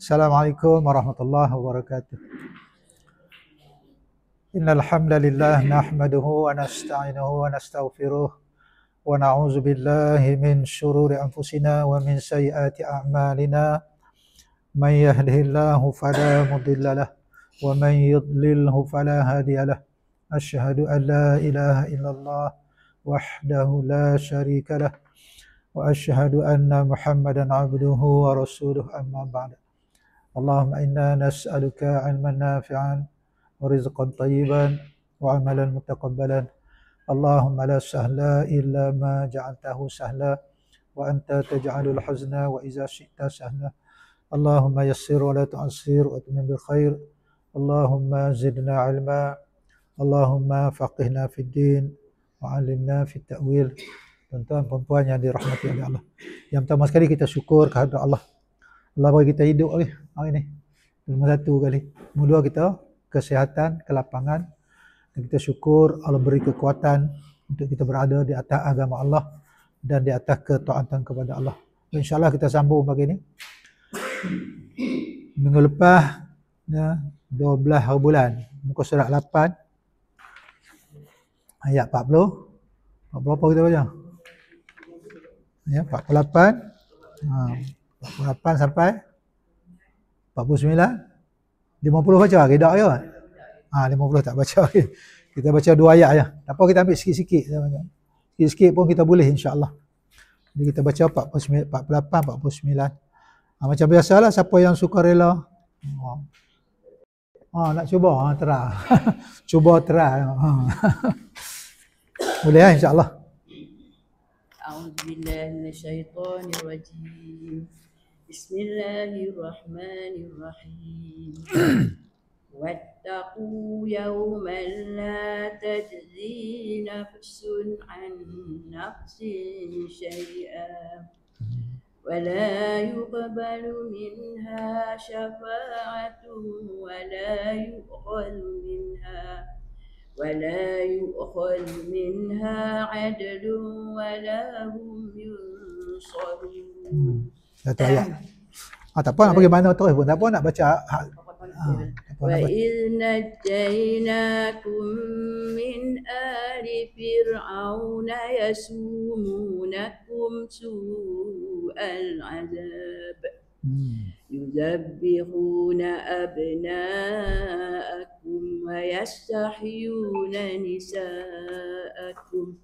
Assalamualaikum warahmatullahi wabarakatuh. Innal hamdalillah nahmaduhu wa nasta'inuhu wa nastaghfiruh wa na'udzu billahi min shururi anfusina wa min sayyiati a'malina. May yahdihillahu fala mudilla lahu wa may yudlilhu fala hadiya lahu. Asyhadu an la ilaha illallah wahdahu la syarika lahu wa asyhadu anna Muhammadan abduhu wa rasuluhu, amma ba'd. Allahumma inna nas'aluka 'ilman nafi'an wa rizqan tayyiban wa 'amalan mutaqabbalan. Allahumma la sahla illa ma ja'altahu sahla wa anta taj'alul hazna wa idza syi'ta sahla. Allahumma yassir wa la tu'assir wa atmim bil khair. Allahumma zidna 'ilma. Allahumma faqihna fid din wa 'allimna fit ta'wil. Tuan-tuan puan-puan yang dirahmati oleh Allah, yang pertama sekali kita syukur kehadrat Allah. Allah bagi kita hidup hari ni. Nombor satu kali. Nombor dua, kita kesihatan, kelapangan. Dan kita syukur Allah beri kekuatan untuk kita berada di atas agama Allah dan di atas ketaatan kepada Allah. InsyaAllah kita sambung pagi ni. Minggu lepas, 12 hari bulan, muka surat 8, ayat 40. Berapa kita baca? Ya, 48. 48 sampai 49. 50 baca ke tak ya? 50 tak baca. Kita baca 2 ayat je. Tak apa, kita ambil sikit-sikit. Sikit-sikit pun kita boleh, insya-Allah. Jadi kita baca 48, 49. Macam biasalah, siapa yang suka rela nak cuba, try. Cuba try. Boleh insya-Allah. A'udzubillahi minasyaitonirrajim. Bismillahirrahmanirrahim. Wattaqu yawman la tajzi nafsun an nafsin syai'an wa la yuqbalu minha syafa'atun wa la yu'khadhu minha 'adlun wa la hum yunsarun. Satu ayat. Tak apa nak pergi mana terus pun. Tak apa nak baca. Wa idh najjaynakum min ali fir'auna yasumunakum su'al 'adzab yuzabbihuna abna'akum wa yastahyuna nisa'akum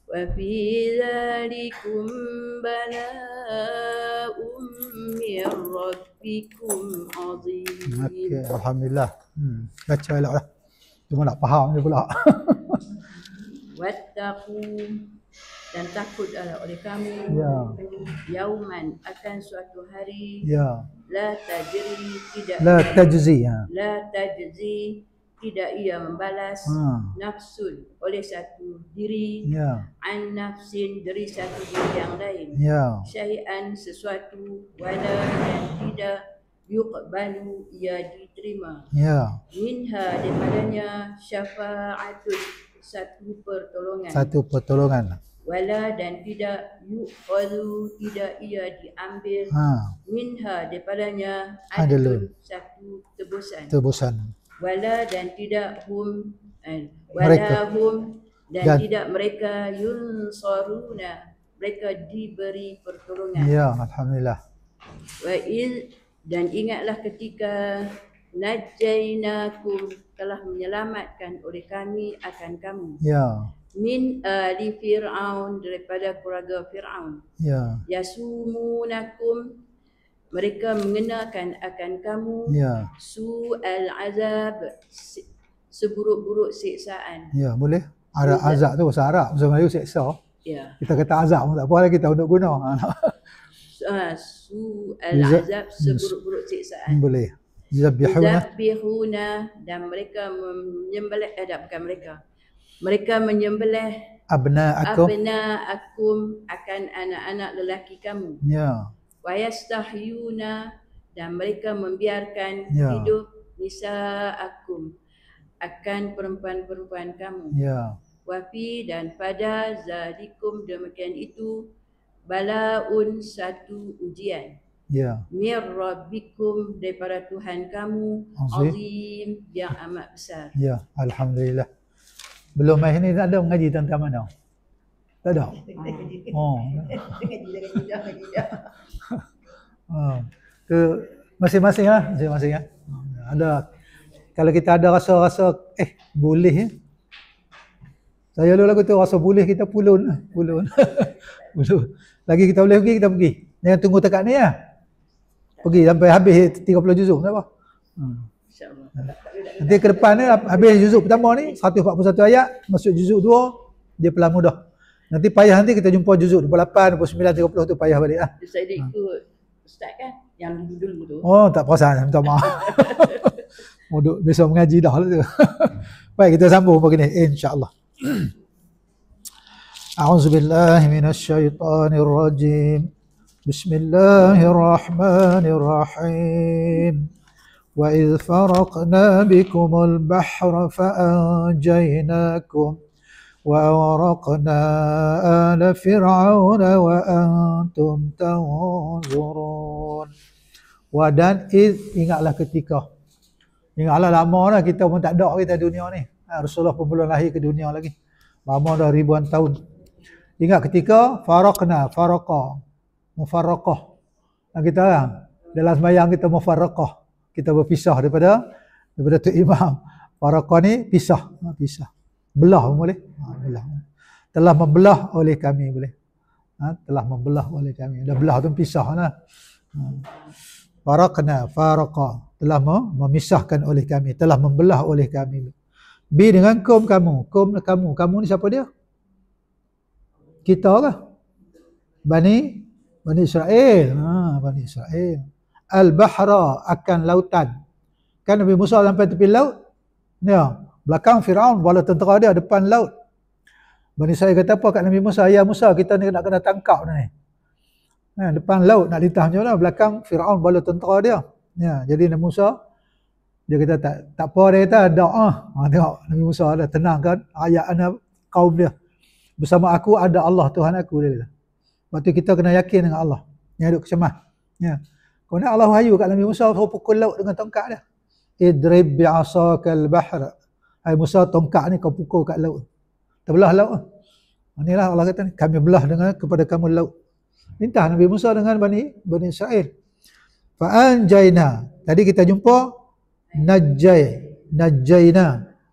wa fi dzalikum bala'un min rabbikum 'azim. Okey, alhamdulillah. Baca eloklah. Cuma nak faham je pula. Wattaqu, dan takutlah oleh kamu, yauman, akan suatu hari, la tajzi, tidak ia membalas, nafsun, oleh satu diri, an nafsin, dari satu diri yang lain, syai'an, sesuatu, wala, dan tidak, yuqbalu, ia diterima, minha, daripadanya, syafa'atun, satu pertolongan, wala, dan tidak, yuqalu, tidak ia diambil, minha, daripadanya, adlun, satu tebusan, wala, dan tidak hum, dan tidak mereka, yunsaruna, mereka diberi pertolongan. Ya, alhamdulillah. Wa il, dan ingatlah ketika najjaynakum, telah menyelamatkan oleh kami akan kamu, min ali fir'aun, daripada keluarga Fir'aun, yasumunakum, mereka mengenakan akan kamu, su'al azab, seburuk-buruk siksaan. Ya, boleh. Ada azab tu bahasa Arab, bahasa Melayu siksa. Kita kata azab pun tak apa, kita untuk guna. Su'al azab, seburuk-buruk siksaan. Boleh. Yuzabbihuna, dan mereka menyembelih, mereka menyembelih abna'akum, akan anak-anak lelaki kamu. Wa yastahyuna, dan mereka membiarkan hidup nisa'akum, akan perempuan-perempuan kamu. Wa fi, dan pada zalikum, demikian itu, bala'un, satu ujian. Ya. Mir rabbikum, daripada Tuhan kamu, azim, yang amat besar. Ya, alhamdulillah. Belum mai ni tak ada mengaji tentang mana? Tak ada. Oh. Ke masing-masing lah, masing-masing lah. Ada, kalau kita ada rasa-rasa boleh ya. Saya lalu tu rasa boleh, kita pulun. Pulun. Lagi kita boleh pergi, kita pergi. Jangan tunggu dekat ni lah. Pergi sampai habis 30 juzuk, tak apa. InsyaAllah. Nanti ke depan ni habis juzuk pertama ni 141 ayat, masuk juzuk 2, dia pelan mudah. Nanti payah, nanti kita jumpa juzuk 28, 29, 30 tu payah balik lah. Saya ikut Ustaz kan yang dulu tu. Oh, tak perasan, minta maaf. Duduk besok mengaji dah lah tu. Baik, kita sambung begini insya-Allah. A'udzubillahi minasyaitonirrajim. Bismillahirrahmanirrahim. Wa idh faraqna bikumul bahra fa'anjaynakum wa awraqna ala fir'auna wa antum tanzurun. Wa dan ingatlah ketika. Ingatlah lama dah kita pun tak ada kita dunia ni. Rasulullah pun belum lahir ke dunia lagi. Lama dah ribuan tahun. Ingat ketika mufarraqah. Kita orang dalam sembahyang kita mufarraqah. Kita berpisah daripada tu imam. Faraqah ni pisah. Belah pun boleh. Belah. Telah membelah oleh kami boleh. Telah membelah oleh kami. Dah belah tu pisah lah. Faraqah. Telah memisahkan oleh kami. Telah membelah oleh kami. Bi dengan kamu. Kamu ni siapa dia? Kita lah. Bani Israel. Bani Israel. Al-Bahra akan lautan. Kan Nabi Musa sampai tepi laut. Ya, belakang Firaun bala tentera dia depan laut. Bani Israel kata apa kat Nabi Musa? Ya Musa, kita ni nak kena tangkap ni. Depan laut nak lintah macam mana? Belakang Firaun bala tentera dia. Ya, jadi Nabi Musa dia kata tak apa, dia kata doa. Tengok Nabi Musa dah tenangkan ayat anak kaum dia. Bersama aku ada Allah Tuhan aku, dia kata. Lepas tu kita kena yakin dengan Allah. Yang duk kecemah. Ya. Kemudian Allah wahyu kat Nabi Musa suruh pukul laut dengan tongkat dia. Idrib bi'asakal bahr. Hai Musa, tongkat ni kau pukul kat laut. Terbelah laut. Inilah Allah kata kami belah dengan kepada kamu laut. Lintah Nabi Musa dengan Bani Israel. Fa'anjayna. Tadi kita jumpa najjayna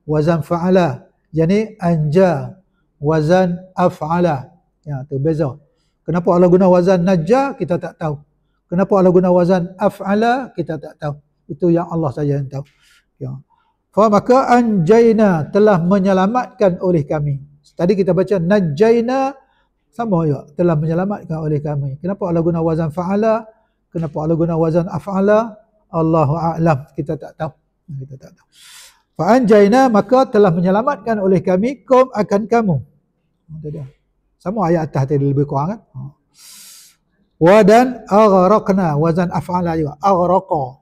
wazan fa'ala. Yani anja wazan af'ala. Ya, tu beza. Kenapa Allah guna wazan najja kita tak tahu. Kenapa Allah guna wazan af'ala kita tak tahu. Itu yang Allah saja yang tahu. Ya. Maka anjayna telah menyelamatkan oleh kami. Tadi kita baca najjayna sama juga telah menyelamatkan oleh kami. Kenapa Allah guna wazan fa'ala? Kenapa Allah guna wazan af'ala? Allahu a'lam, kita tak tahu. Fa anjayna maka telah menyelamatkan oleh kami akan kamu. Sama ayat atas tadi lebih kurang kan? Wa dan aghraqna wazan af'ala juga. Aghraqa.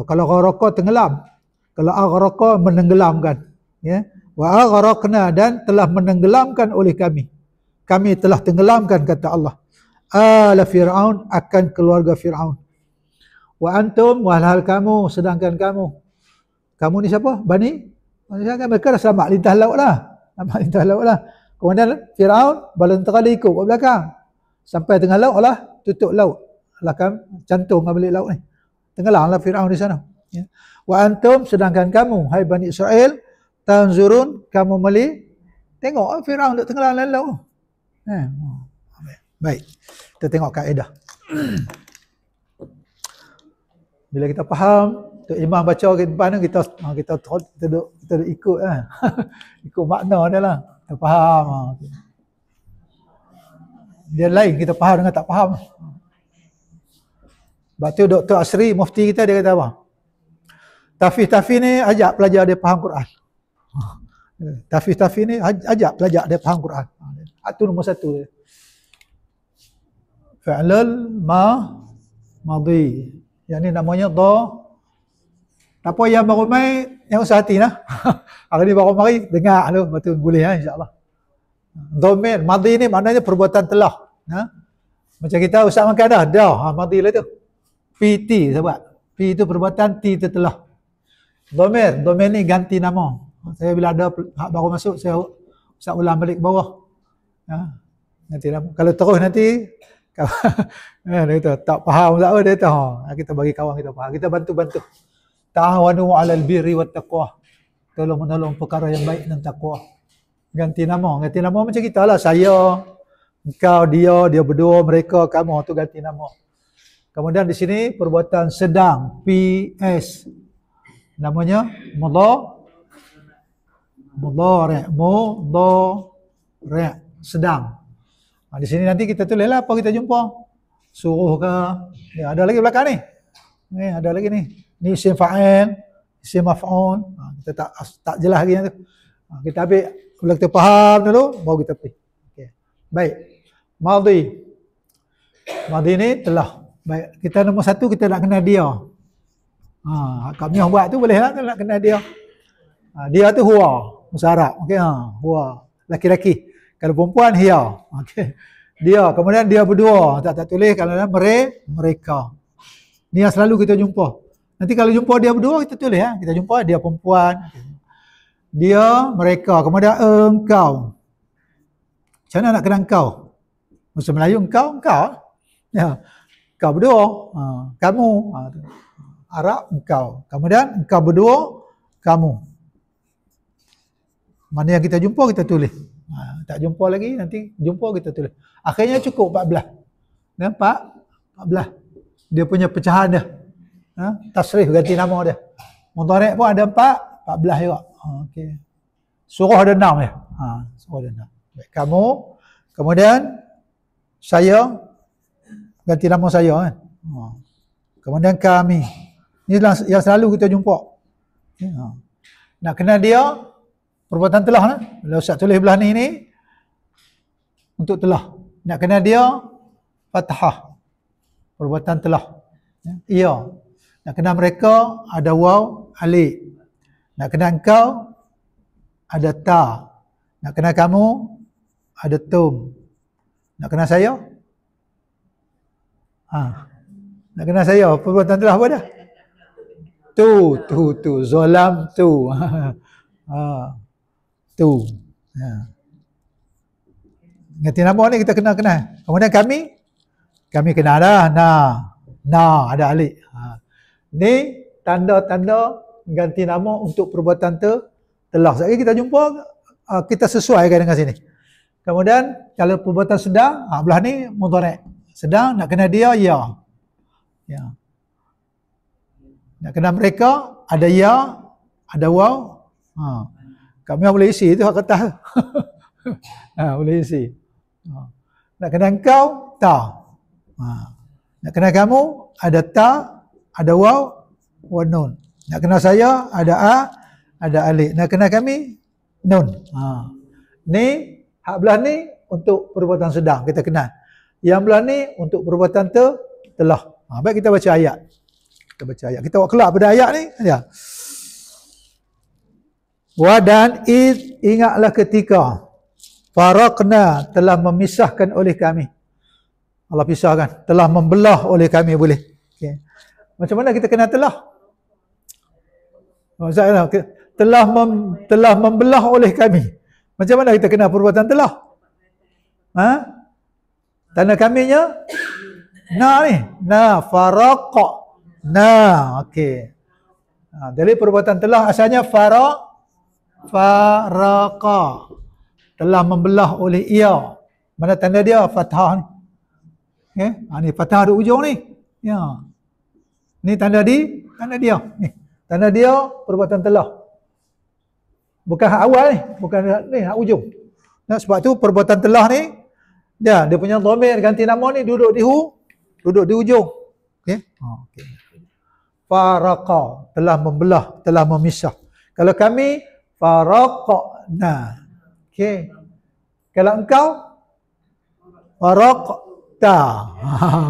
Kalau aghraqa tenggelam. Kalau aghraqa menenggelamkan. Ya. Wa aghraqna dan telah menenggelamkan oleh kami. Kami telah tenggelamkan kata Allah. Ala Fir'aun akan keluarga Fir'aun. Wa antum walhal kamu sedangkan kamu. Kamu ni siapa? Bani Israel. Mereka dah selamat lintas laut lah. Kemudian Fir'aun bala tentera dia ikut kat belakang. Sampai tengah laut lah, tutup laut. Belakang cantum dengan balik laut ni. Tenggelamlah Fir'aun di sana. Ya. Wa antum sedangkan kamu, hai Bani Israel, tanzurun, kamu tengok Fir'aun duk tenggelam dalam laut. Baik. Kita tengok kaedah. Bila kita faham, imam baca ke depan tu kita duk ikut ikut makna dia lah. Kita faham. Dia lain kita faham dengan tak faham. Sebab tu Dr. Asri, mufti kita, dia kata apa? Tahfiz ni ajak pelajar dia faham Quran. Tahfiz ni ajak pelajar dia faham Quran. Itu nombor satu dia. Fi'lal madhi. Yang ni namanya apa yang baru mai yang usah hati lah. Hari ni baru mari dengar tu, betul boleh insya-Allah. Dhamir madhi ni maknanya perbuatan telah. Macam kita usah makan dah. Mati lah tu. PT sahabat. P itu perbuatan, T itu telah. Domir ni ganti nama. Saya bila ada hak baru masuk, saya usah ulang balik ke bawah. Ganti nama. Kalau terus nanti dia kata, tak faham tak apa, dia kata, kita bagi kawan kita faham. Kita bantu-bantu. Ta'awanu 'alal birri wat taqwa. Tolong menolong perkara yang baik dan takwa. Ganti nama macam kita lah. Saya, engkau, dia berdua, mereka, kamu, tu ganti nama. Kemudian di sini perbuatan sedang, PS. Namanya mudhari', sedang. Di sini nanti kita tulislah apa kita jumpa. Suruh ke, ada lagi belakang ni. Ada lagi ni. Ni isim fa'il, isim maf'ul. Kita tak jelas lagi yang tu. Kita ambil, kalau kita faham dulu, baru kita pergi. Okay. Baik. Madhi ni telah. Baik. Kita nombor satu, kita nak kenal dia. Kak Miah buat tu boleh lah, nak kenal dia. Dia tu huwa, musyarak. Okay, huwa. Laki-laki. Kalau perempuan, hiya. Okay. Dia. Kemudian dia berdua. Tak tulis. Kalau mereka. Ni yang selalu kita jumpa. Nanti kalau jumpa dia berdua, kita tulis. Kita jumpa dia perempuan. Dia, mereka. Kemudian engkau. Macam mana nak kenal engkau? Bahasa Melayu engkau. Ya. Engkau berdua. Kamu. Arab, engkau. Kemudian engkau berdua, kamu. Mana yang kita jumpa, kita tulis. Tak jumpa lagi, nanti jumpa kita tulis. Akhirnya cukup 14. Nampak? 14. Dia punya pecahan dia. Tasrif ganti nama dia. Mudhari' pun ada 14 juga. Okey. Surah ada 6 ya. Surah ada 6. Baik, kamu, kemudian saya, ganti nama saya kan. Kemudian kami. Ini yang selalu kita jumpa. Nak kenal dia, perbuatan telah lah. Bila Ustaz tulis belah ni untuk telah. Nak kenal dia, fathah. Perbuatan telah. Ia. Nak kenal mereka, ada waw, alif. Nak kenal engkau, ada ta. Nak kenal kamu, ada tum. Nak kenal saya? Nak kenal saya, perbuatan telah apa dah? Tu. Zolam tu. Tu. Ngerti nama ni kita kenal. Kemudian kami kenal dah. Nah, ada alif. Ni tanda-tanda ganti nama untuk perbuatan telah. Sekali kita jumpa, kita sesuaikan dengan sini. Kemudian kalau perbuatan sedang, belah ni mudhari'. Sedang nak kenal dia, ya. Nak kenal mereka, ada ya, ada waw. Kami boleh isi, itu hak kertas. Boleh isi. Nak kenal engkau, ta. Nak kenal kamu, ada ta, ada waw, wa nun. Nak kenal saya, ada a, ada alif. Nak kenal kami, nun. Ni, hak belah ni untuk perbuatan sedang, kita kenal. Yang belah ni untuk perbuatan telah. Baik kita baca ayat. Kita buat kelak pada ayat ni. Ya. Dan ingatlah ketika faraqna telah memisahkan oleh kami. Allah pisahkan. Telah membelah oleh kami boleh. Okay. Macam mana kita kenal telah? Maksudnya telah membelah oleh kami. Macam mana kita kenal perbuatan telah? Tanda kaminya ni. Faraqa. Okey. Dari perbuatan telah asalnya faraqa. Telah membelah oleh ia. Mana tanda dia? Fathah ni. Okay. Ni fathah di ujung ni. Ya. Ni tanda dia. Ni. Tanda dia perbuatan telah. Bukan hak awal ni. Bukan ni hak ujung. Sebab tu perbuatan telah ni dia punya dhamir ganti nama ni duduk di ujung. Okey. Okey. Faraqa, telah membelah, telah memisah. Kalau kami faraqna. Okey. Kalau engkau faraqta.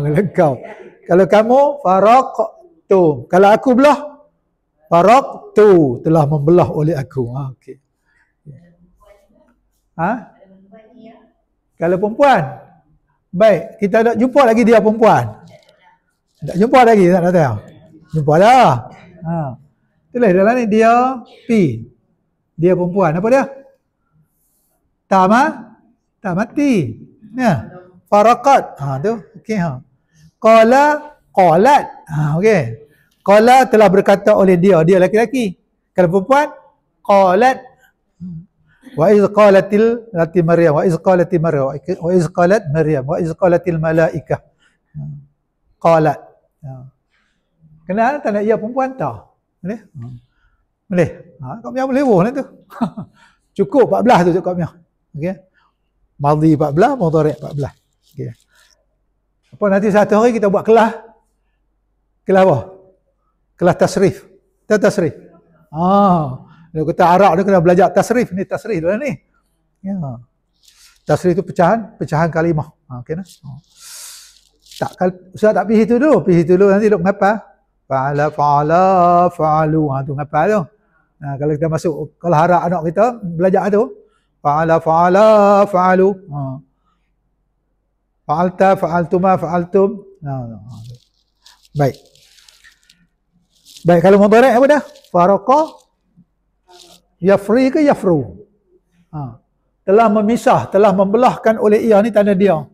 Kalau engkau. Kalau kamu faraqtum. Kalau aku belah faraqtu, telah membelah oleh aku. Okey. Kalau perempuan Baik, kita nak jumpa lagi dia perempuan. Tak jumpa lagi, tak tahu. Jumpa dah. Ha. Itulah dalam ni dia P. Dia perempuan. Apa dia? Tak mati. Ya. Faraqat. Ha tu. Okey ha. Qalat. Ha okey. Qala telah berkata oleh dia laki-laki. Kalau perempuan qalat. Wa iz qalatil lati Maryam wa iz qalatil Maryam wa iz qalat Maryam wa iz qalatil malaikah. Qalat. Kenal tak nak ia perempuan tak? Boleh? Boleh. Kau punya boleh lah tu. Cukup 14 tu cukup punya. Okey. Madhi 14, mudhari' 14. Okey. Apa nanti satu hari kita buat kelas apa? Kelas tasrif. Tasrif. Kalau kita Arab dia kena belajar tasrif ni dalam ni. Ya. Tasrif tu pecahan kalimah. Okey nah. Ustaz tak pergi situ dulu nanti duk ngapa? Fa'ala fa'alu. Tu ngapa tu? Kalau kita masuk kalau harap anak kita belajar tu fa'ala fa'alu. Fa'alta fa'altuma fa'altum. Baik, kalau mudhari' apa dah? Faraqa yafri ke yafru? Telah memisah, telah membelahkan oleh ia ni tanda dia.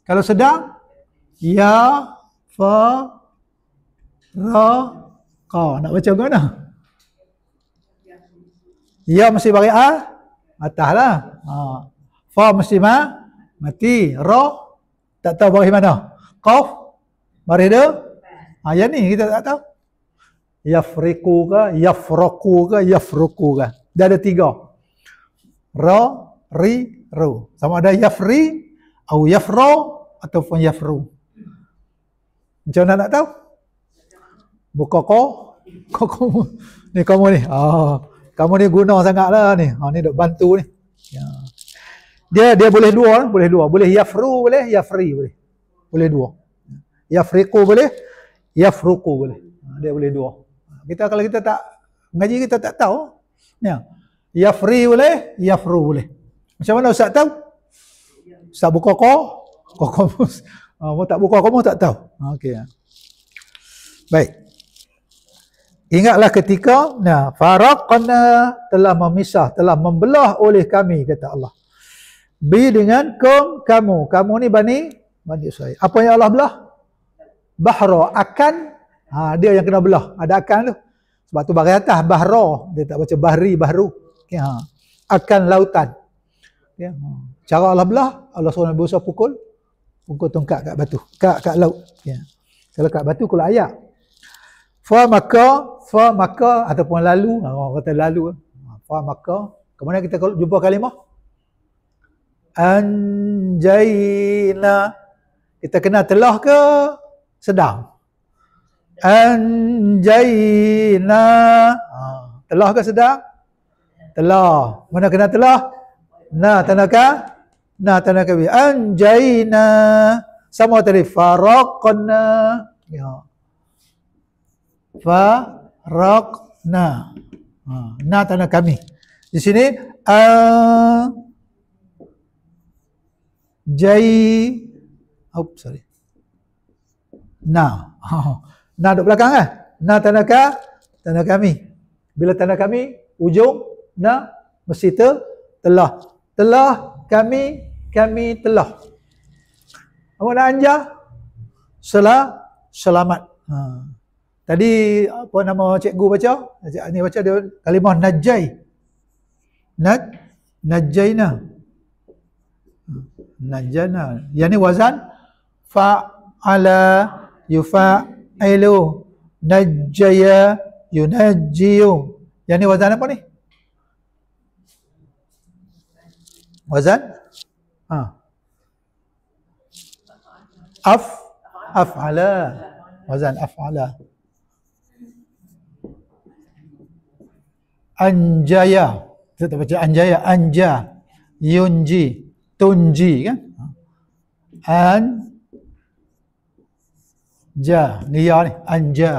Kalau sedang ya fa ra qa. Nak baca ke mana? Ya mesti bagi atas lah. Fa mesti mati. Ra tak tahu bagi mana. Qaf mari dia. Yang ni kita tak tahu. Yafriqu ke, yafraqu ke, yafruqu ke. Dia ada 3. Ra, ri, ru. Sama ada yafri atau yafra ataupun yafru. Macam mana nak tahu? Buka ni kamu ni. Kamu ni guna sangatlah ni. Ni duk bantu ni. Ya. Dia boleh dua. Boleh yafru boleh, yafri boleh. Boleh dua. Yafriqu boleh, yafruqu boleh. Dia boleh dua. Kalau kita tak mengaji kita tak tahu. Ya. Yafri boleh, yafru boleh. Macam mana Ustaz tahu? Ustaz buka kamus. Tak buka kamus tak tahu. Okey. Baik. Ingatlah ketika faraqna telah memisah, telah membelah oleh kami kata Allah. Bi dengan kamu. Kamu ni Bani Israil. Apa yang Allah belah? Bahra akan dia yang kena belah. Ada akan tu. Sebab tu bagi atas bahra, dia tak baca bahri, bahru. Okay, akan lautan. Okay, cara Allah belah, Allah suruh Nabi Musa pukul tongkat kat batu, kat laut. Okay. Kalau kat batu kalau ayat. Fa maka ataupun lalu, orang kata lalu. Fa maka, kemana kita jumpa kalimah? Anjayna. Kita kena telah ke sedang? Anjayna. Telah ke sedang? Telah. Mana kena telah? Tanaka bi. Anjayna. Sama tadi. Faraqna. Ya. Faraqna. Tanah kami. Di sini sorry. Na duduk belakang kan? Tanah kami. Bila tanah kami, ujung mesti telah. Telah kami telah. Apa nak anjah? Selamat. Tadi apa nama cikgu baca? Ni baca dia kalimah najjai. Najjaina. Najjana. Yang ni wazan fa'ala yufa'ilu najjaya yunajjiyu. Yang ni wazan apa ni? Wazan? Af'ala. Wazan af'ala. Anjaya. Kita tak baca anjaya. Anja. Yunji. Tunji kan? Anja. Niya ni. Anja.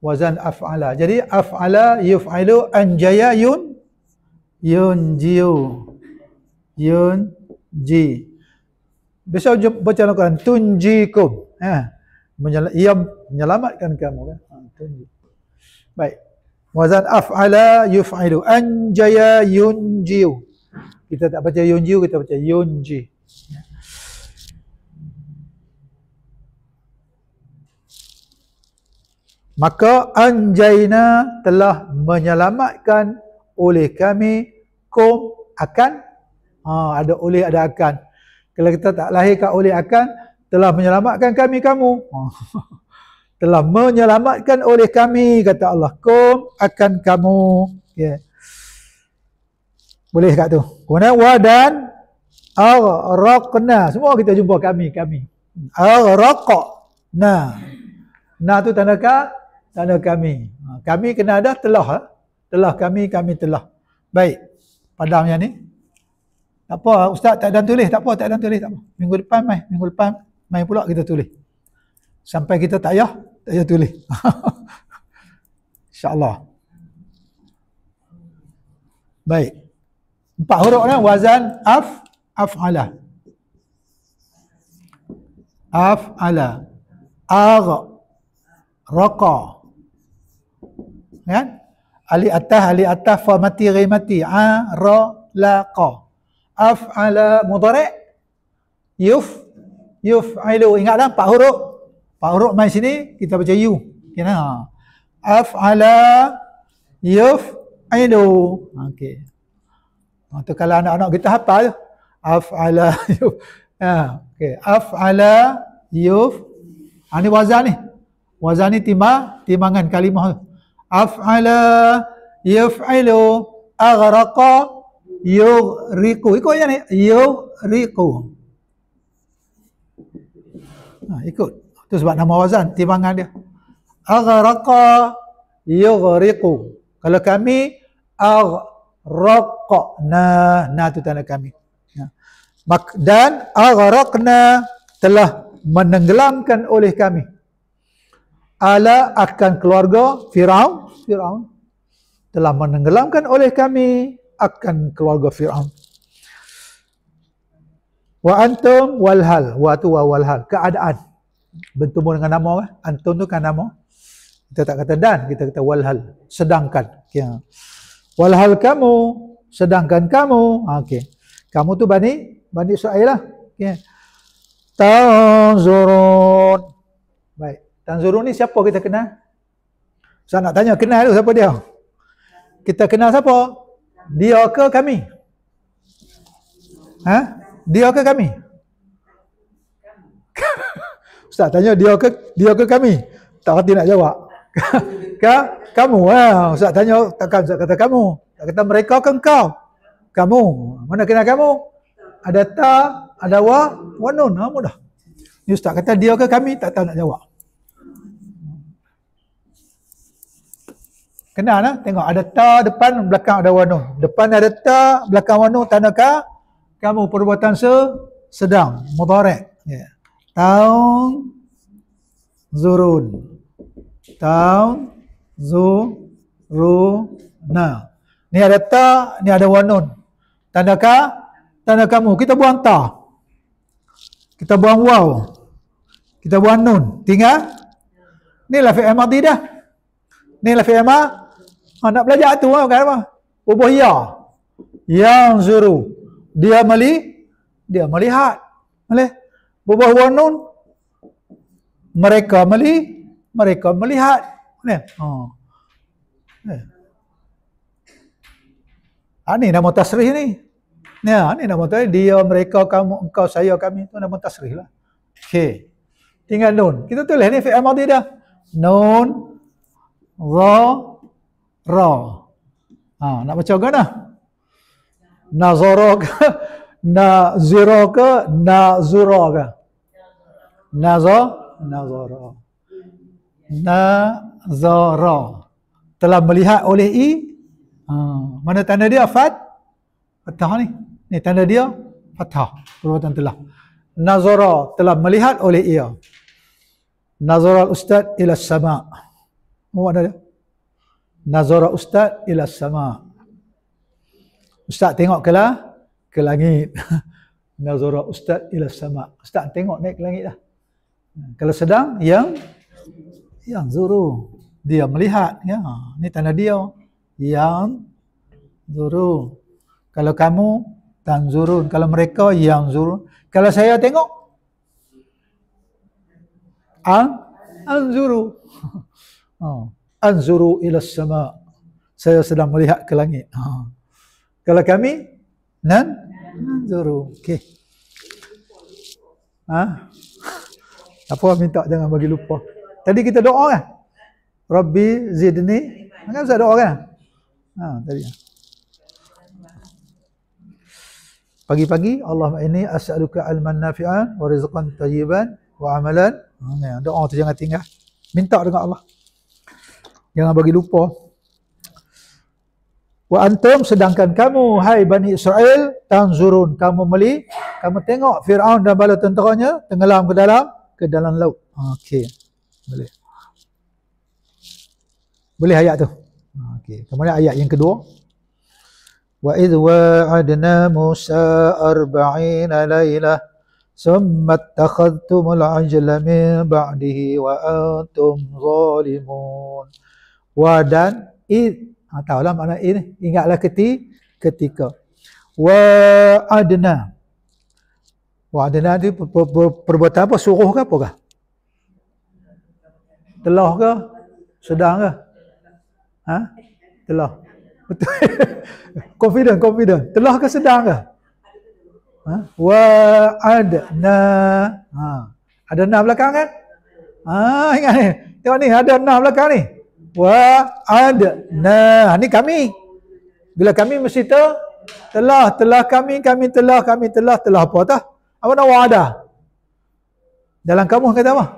Wazan af'ala. Jadi af'ala yuf'ilu anjaya yunjiyu. Yunji. Biasa baca Al-Quran, tunjikum. Ia menyelamatkan kamu. Tunji. Baik. Wazan af'ala yuf'ilu. Anjaya yunjiu. Kita tak baca yunjiu, kita baca yunji. Maka anjayna telah menyelamatkan oleh kami kum akan. Ada oleh, ada akan. Kalau kita tak lahirkan oleh akan, telah menyelamatkan kami kamu. Telah menyelamatkan oleh kami, kata Allah. Kum akan kamu. Yeah. Boleh kat tu. Kemudian wadan aghraqna. Semua kita jumpa kami. Aghraqna. Na tu tanda kami. Kami kena ada telah. Telah kami telah. Baik. Padam yang ni. Tak apa, Ustaz tak ada tulis. Tak apa. Minggu depan mai pula kita tulis. Sampai kita tak payah tulis. InsyaAllah. Baik. 4 huruf ni wazan af'ala. Raqa. Kan? Ali atas fa mati ghair mati. Laqa. Af'ala mudhari' yuf'ilu. Ingatlah 4 huruf. 4 huruf mai sini kita baca yu. Kena. Af'ala yuf'ilu. Okey. Tu kalau anak-anak kita hafal tu. Af'ala okey. Af'ala ni wazan ni. Wazan ni timbangan kalimah tu. Af'ala yuf'ilu aghraqa yughriqu. Ikut yang ni. Yughriqu. Ikut. Tu sebab nama wazan, timbangan dia. Aghraqa yughriqu. Kalau kami aghraqna. Na tu tanda kami. Dan aghraqna telah menenggelamkan oleh kami. Ala akan keluarga Firaun telah menenggelamkan oleh kami akan keluarga Firaun. Wa antum walhal. Wa tu wa walhal. Keadaan. Bertemu dengan nama. Antum tu kan nama. Kita tak kata dan. Kita kata walhal. Sedangkan. Okay. Walhal kamu. Sedangkan kamu. Okay. Kamu tu Bani Israel lah. Okay. Tanzurun. Baik. Tanzurun ni siapa kita kenal? Saya nak tanya kenal tu siapa dia? Kita kenal siapa? Dia ke kami? Dia ke kami? Ustaz tanya dia ke kami? Tak reti nak jawab. Kamu. Ustaz tanya takkan Ustaz kata kamu. Tak kata mereka ke engkau? Kamu. Mana kenal kamu? Ada ta, ada wa nun. Mudah. Ni Ustaz kata dia ke kami? Tak tahu nak jawab. Kenal lah. Tengok ada ta depan, belakang ada wanun. Depan ada ta, belakang wanun, tandakah kamu perbuatan sedang. Mudhari'. Yeah. Taun zurun. Ni ada ta, ni ada wanun. Tandakah tanda kamu. Kita buang ta. Kita buang waw. Kita buang nun. Tinggal. Ni lah fi'il madhi dah. Ni lah fi'il madhi. Nak belajar tu kan apa? Ubah ya. Yang zuru. Dia melihat. Boleh? Ubah wanun. Mereka melihat. Boleh? Ni nama tasrih ni. Ni nama tasrih. Dia, mereka, kamu, engkau, saya, kami. Itu nama tasrih lah. Okey. Tinggal nun. Kita tulis ni fi'il madhi dah. Nun. Ra. Nak baca ke dah? Nazara ke? Nazira ke? Nazura ke? Nazara. Telah melihat oleh mana tanda dia? Fathah ni. Ni tanda dia fathah. Perbuatan telah. Nazara telah melihat oleh ia. Nazara al-ustad ila sama'. Ada dia? Nazara ustad ila sama'. Ustaz tengok ke langit. nazara ustaz ila sama. Ustaz tengok naik ke langit dah. Kalau sedang yang zuru, dia melihat, ya. Ni tanda dia yang zuru. Kalau kamu tanzurun, kalau mereka yang zurun. Kalau saya tengok anzuru. Anzuru ila sama. Saya sedang melihat ke langit. Kalau kami nanzuru. Okey. Apa minta jangan bagi lupa. Tadi kita doa kan? Rabbi zidni. Kan usah doa kan? Tadi. Pagi-pagi Allahumma inni as'aluka ilman nafi'an wa rizqan tayyiban wa amalan. Doa tu jangan tinggal. Minta dengan Allah. Jangan bagi lupa. Wa antum, sedangkan kamu hai Bani Israel, tanzurun, kamu tengok Fir'aun dan bala tenteranya tenggelam ke dalam laut. Okey. Boleh ayat tu. Okey. Kemudian ayat yang kedua. Wa idh wa'adna Musa 40 lailah summa attakhadhtumul ajla min ba'dihi wa antum zalimun. Wa dan id, tahulah makna id, ingatlah ketika. Wa'adna itu perbuatan apa? Suruh ke apa kah? Telah ke? Sedang ke? Telah. Betul. Confident. Telah ke sedang ke? Wa'adna. Ada na belakang kan? Ingat ni. Tengok ni, ada na belakang ni. Wa'adna. Ni kami. Bila kami mesti telah kami telah apa tah? Apa nak wa'ada? Dalam kamus kata apa?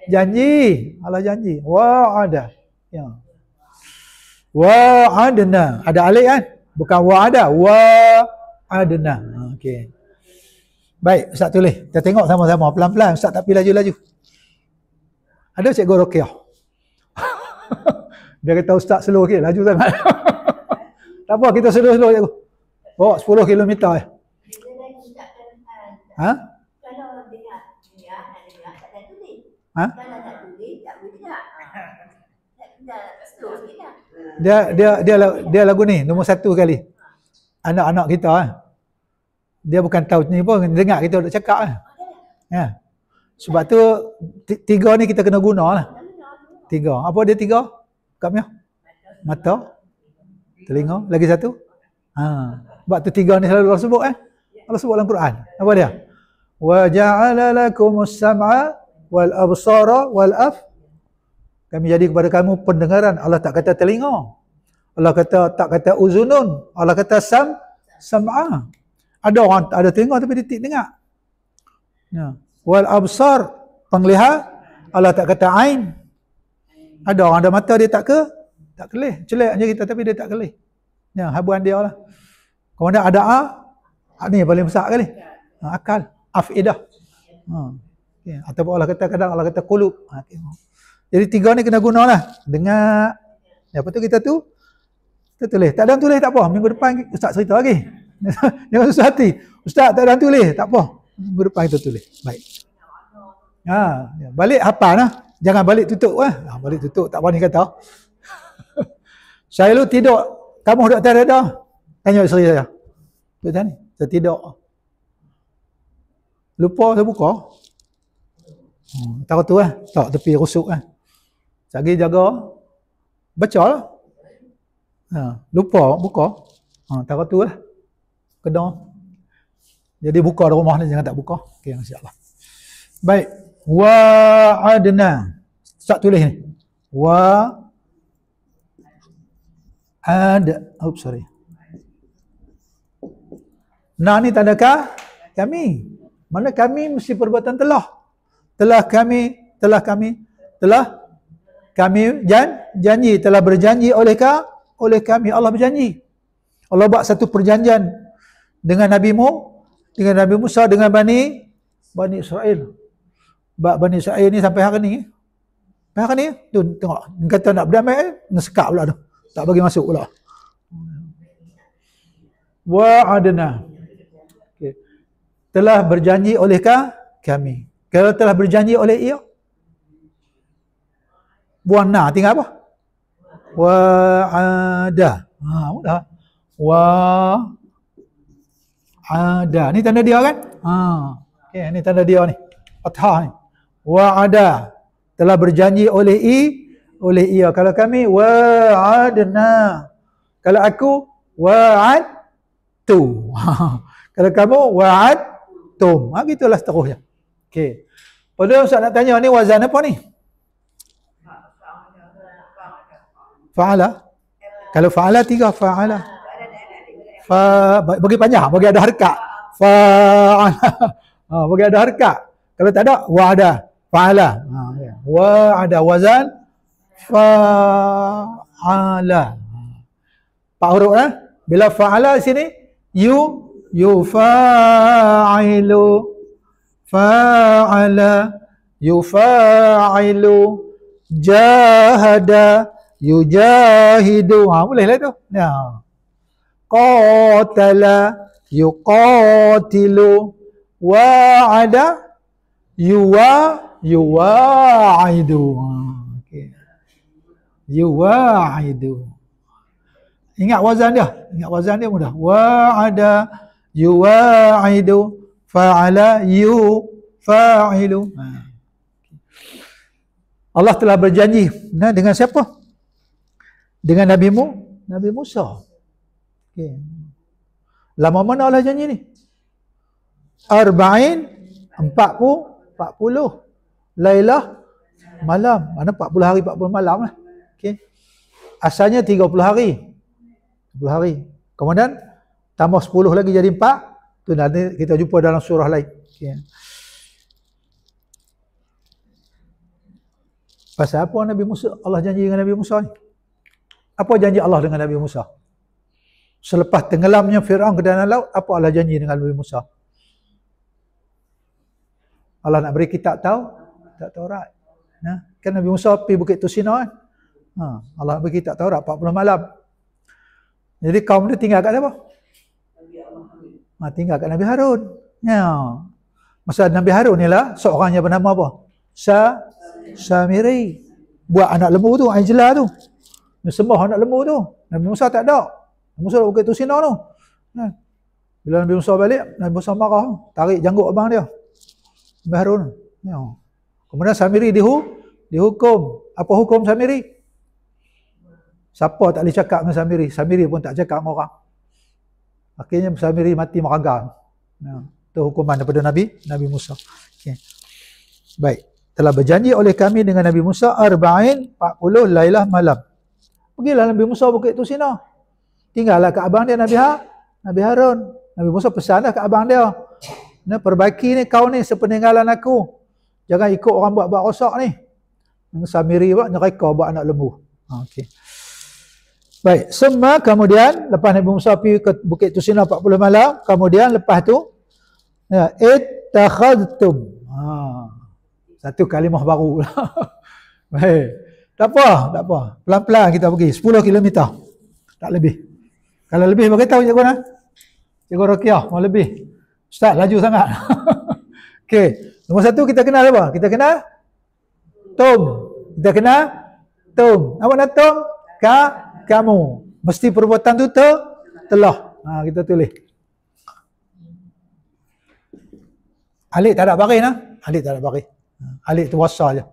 Janji. Allah janji. Wa'ada. Ya. Wa'adna. Ada alif kan? Bukan wa'ada. Wa'adna. Okey. Baik, Ustaz tulis. Kita tengok sama-sama. Pelan-pelan. Ustaz tak pergi laju-laju. Ada Cikgu Rokiah. Dia kata Ustaz slow okey. Laju sangat. Tak apa, kita slow-slow Cikgu. Bawa 10 km eh. Kalau dengar tak ada tulis. Kalau tak tulis, tak boleh dengar. Slow sikit lah. Dia lagu ni nombor 1 kali. Anak-anak kita dia bukan tahu ni pun dengar kita nak cakap ya. Sebab tu 3 ni kita kena guna lah. 3. Apa dia 3? Kami mata, telinga, lagi 1. Sebab tu 3 ni selalu Allah sebut Allah sebut dalam Quran. Apa dia? Wa ja'ala lakumus sam'a wal absara wal kami jadi kepada kamu pendengaran. Allah tak kata telinga. Allah tak kata uzunun. Allah kata sam'a. Ada orang ada telinga tapi dia tak dengar. Ya. Wal absar, penglihat. Allah tak kata ain. Ada orang ada mata dia tak kelih. Celak je kita tapi dia tak kelih. Ya, habuan dia lah. Kemudian ada ni paling besar kali. Akal, afidah. Ya. Ataupun Allah kata kadang Allah kata qulub. Jadi 3 ni kena gunalah. Dengar. Lepas tu kita tulis. Tak ada tulis tak apa. Minggu depan Ustaz cerita lagi. Jangan susah hati. Ustaz tak ada tulis tak apa. Minggu depan kita tulis. Baik. Balik hafal lah. Jangan balik tutup balik tutup tak berani kata. Saya lu tidur. Kamu duduk atas dah. Tanya isteri saya. Betul ni. Saya tidur. Lupa saya buka. Tahu tu tak tepi rusuk Sagi jaga baca lah. Lupa buka. Tahu tu kena. Jadi buka di rumah ni jangan tak buka. Okey, insya-Allah. Baik. Wa'adna. Ustaz tulis ni. Sorry. Nah ni tandakah kami. Mana kami mesti perbuatan telah kami janji, telah berjanji oleh kami. Allah berjanji. Allah buat satu perjanjian dengan Nabi Musa dengan Bani Israel. Bani Israel ni sampai hari ni. Tu tengok, kata nak berdamai nak sekak pula tu. Tak bagi masuk pula. Wa'adna. Okay. telah berjanji oleh kami. Kalau telah berjanji oleh ia, buang na, tinggal apa? Wa'ada. Mudah. Wa'ada. Ni tanda dia kan? Okay, ni tanda dia ni. Fathah ni. Wa'ada. Telah berjanji oleh ia. Kalau kami, wa'adna. Kalau aku, wa'adtu. Kalau kamu, wa'adtum. Gitulah seterusnya. Okay. Pada Ustaz nak tanya ni, wazan apa ni? Fa'ala. Kalau fa'ala, 3 fa'ala. Bagi panjang, bagi ada harkat. Fa'ala. Bagi ada harkat. Kalau tak ada, wa'ada. Fa'ala. Wa'ada wazan. Fa'ala. 4 huruf lah. Bila fa'ala di sini, yufa'ilu. Fa'ala. Yufa'ilu. Jahada. Yujahidu. Bolehlah tu. Qatala. Yuqatilu. Wa'ada. Yuwa'idu. Okay. Yuwa'idu. Ingat wazan dia mudah. Wa'ada. Yuwa'idu. Fa'ala. Yufa'ilu. Allah telah berjanji dengan siapa? Dengan Nabi Musa. Okay. Lama mana Allah janji ni? 40 Lailah malam. Mana 40 hari 40 malam lah. Okay. Asalnya 30 hari. 30 hari. Kemudian tambah 10 lagi jadi 4. Tu nanti kita jumpa dalam surah lain. Okay. Pasal apa Nabi Musa? Allah janji dengan Nabi Musa ni? Apa janji Allah dengan Nabi Musa? Selepas tenggelamnya Fir'aun ke dalam laut, apa Allah janji dengan Nabi Musa? Allah nak beri kitab Taurat. Kan Nabi Musa pergi Bukit Tusina kan? Allah beri kitab Taurat 40 malam. Jadi kaum dia tinggal kat siapa? Tinggal kat Nabi Harun. Masa Nabi Harun ni lah seorang yang bernama apa? Samiri. Buat anak lembu tu, Ajlah tu. Dia sembah anak lembu tu. Nabi Musa tak ada. Nabi Musa dah Bukit Tusina tu. Bila Nabi Musa balik, Nabi Musa marah. Tarik janggut abang dia. Nabi Harun. Kemudian Samiri dihukum. Apa hukum Samiri? Siapa tak boleh cakap dengan Samiri? Samiri pun tak cakap dengan orang. Akhirnya Samiri mati meragang. Itu hukuman daripada Nabi Musa. Okay. Baik. Telah berjanji oleh kami dengan Nabi Musa 40 lailah malam. Pergilah Nabi Musa Bukit Tusina. Tinggallah kat abang dia Nabi Harun. Nabi Musa pesanlah kat abang dia. Perbaiki ni kau ni sepeninggalan aku. Jangan ikut orang buat rosak ni. Samiri buat nyereka buat anak lembu. Okey. Baik, semua kemudian lepas Nabi Musa pergi ke Bukit Tusina 40 malam, kemudian lepas tu ittakhadtum. Satu kalimah baru. Baik. Tak apa. Pelan-pelan kita pergi 10 km. Tak lebih. Kalau lebih beritahu cikgu nak. Cikgu Rokiah mau lebih. Ustaz laju sangat. Okey. Nombor 1 kita kenal apa? Kita kenal Tom. Kita kenal Tom. Apa nak Tom? Kamu. Mesti perbuatan tu telah. Kita tulis. Alif tak ada baris nah. Alif tak ada baris. Alif tu wasal je.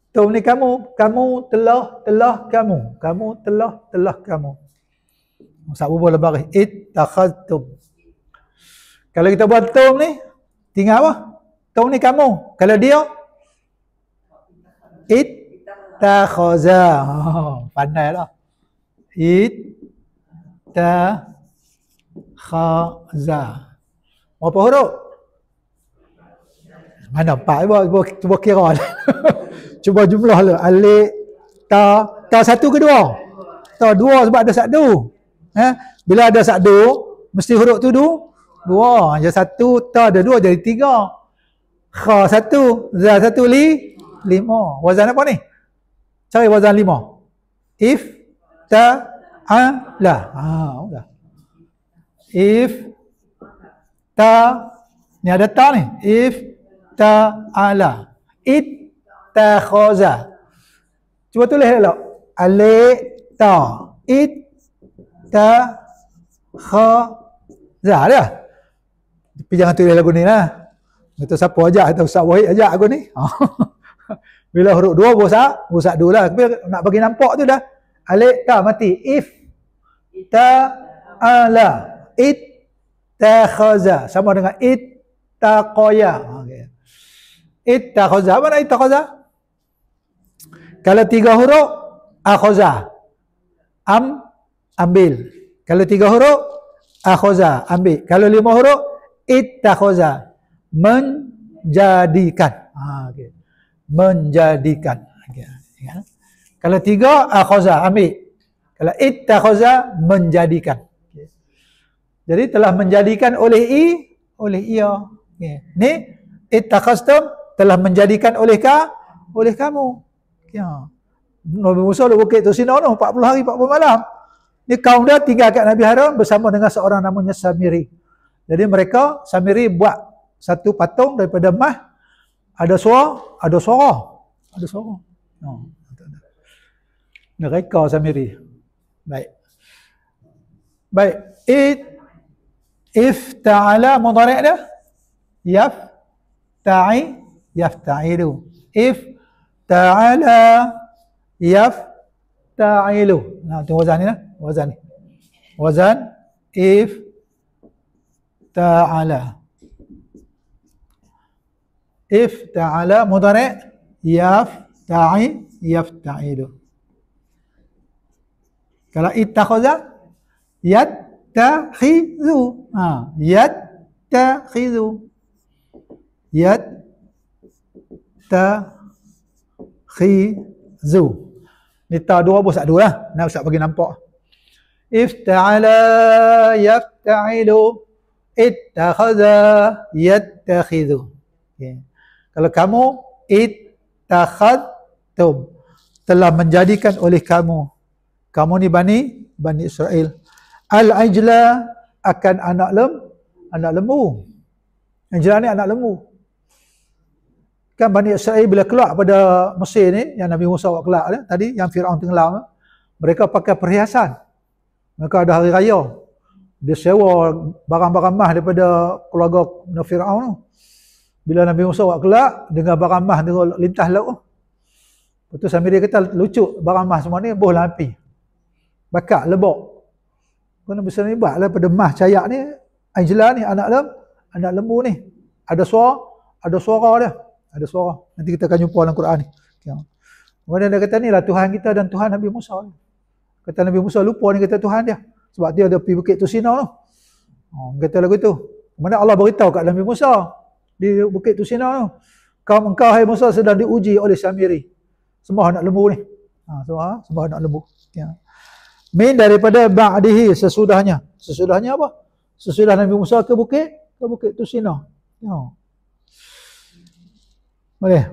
Tom ni kamu telah kamu. Kamu telah kamu. Satu bola baris. Ittakhadtum. Kalau kita buat tom ni, tinggal apa? Tom ni kamu. Kalau dia ittakhaza. Pandailah. Ittakhadha. Berapa huruf? Mana 4? Cuba kira. Cuba jumlah lah. Alif, ta satu ke dua? Ta dua sebab ada satu. Bila ada satu, mesti huruf tu dua. Jadi satu, ta ada dua jadi 3. Kha 1, za 1, 5. Wazan apa ni? Cari wazan 5. If, ta, Ala. Udah. If ta, ni ada ta ni. If ta ala. Ittakhaza. Cuba tulis elok. Alif ta. Ittakhaza dah. Tapi jangan tulis lagu ni lah. Itu siapa ajak, atau Ustaz Wahid ajak aku ni. Bila huruf dua bosak dua lah. Tapi nak bagi nampak tu dah. Alif ta mati. If ta ala. Ittakhaza sama dengan ittaqaya. Okay. Ittakhaza, mana ittaqaza? Kalau 3 huruf akhaza. Ambil. Kalau 3 huruf akhaza, ambil. Kalau 5 huruf ittakhaza, menjadikan. Okay. Menjadikan. Okay. Ya. Kalau 3 akhaza, ambil. Kalau ittakhaza, menjadikan. Okay. Jadi telah menjadikan oleh ia. Okay. Ni ittakhaztum telah menjadikan oleh kamu. Ya. Nabi Musa duduk bukit tu Sina tu 40 hari 40 malam. Ni kaum dia tinggal kat Nabi Harun bersama dengan seorang namanya Samiri. Jadi mereka Samiri buat satu patung daripada emas, ada suara. Mereka Samiri. Baik. Ifta'ala mudhari' dia yafta'ilu. Ifta'ala yafta'ilu. Nah, tengok wazan ni lah. Wazan ni. Wazan ifta'ala. Ifta'ala mudhari' yafta'ilu. Kalau ittakhaza yattakhidhu. Yattakhidhu. Yattakhidhu. Ni ta dua bosak dua lah. Nak Ustaz bagi nampak. Ifta'ala yafta'ilu. Ittakhaza yattakhidhu. Okay. Kalau kamu ittakhadtum, telah menjadikan oleh kamu ni Bani Israel. Al-ajla akan anak lembu. Ajla ni anak lembu. Kan Bani Israel bila keluar pada Mesir ni, yang Nabi Musa buat keluar ni, tadi yang Firaun tenggelam, mereka pakai perhiasan. Mereka ada hari raya. Dia sewa barang-barang emas daripada keluarga Firaun tu. Bila Nabi Musa buat keluar, dengan barang emas dia lintas laut. Lepas tu sambil dia kata lucu barang emas semua ni boh dalam api. Bakar lebok. Kena bisa ni buat lah pada emas cayak ni, Ajla ni anak lembu ni. Ada suara dia. Ada suara. Nanti kita akan jumpa dalam Quran ni. Kemudian dia kata ni lah Tuhan kita dan Tuhan Nabi Musa. Kata Nabi Musa lupa ni kata Tuhan dia. Sebab dia ada pergi bukit Tusina tu. Kata lagu tu. Kemudian Allah beritahu kat Nabi Musa di bukit Tusina tu. Engkau hai Musa sedang diuji oleh Samiri. Semua anak lembu ni. Semua anak lembu. Min daripada ba'dihi sesudahnya. Sesudahnya apa? Sesudah Nabi Musa ke bukit Tusina. Boleh.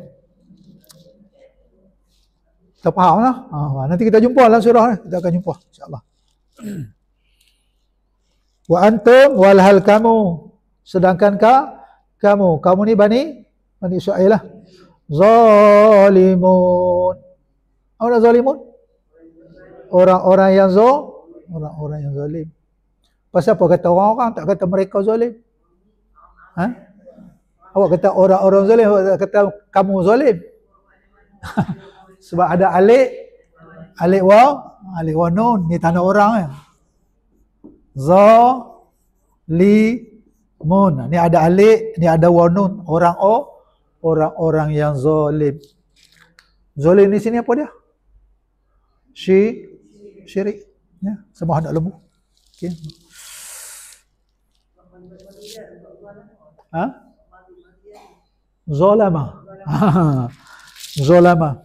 Kita faham lah. Nanti kita jumpa dalam surah ni. Kita akan jumpa insya-Allah. Wa antum walhal kamu, sedangkan kamu ni Bani Israel lah. Zalimun. Apa zalimun? Orang-orang yang zalim. Pasal apa kata orang-orang, tak kata mereka zalim? Awak kata orang-orang zalim, awak kata kamu zalim. Sebab ada alik wa nun, ni tanda orang ya. Zalimun. Ni ada alik, ni ada wa nun, orang-orang yang zalim. Zalim di sini apa dia? Syirik. Ya, semua anak lembu. Okay. Zalama. Zalama.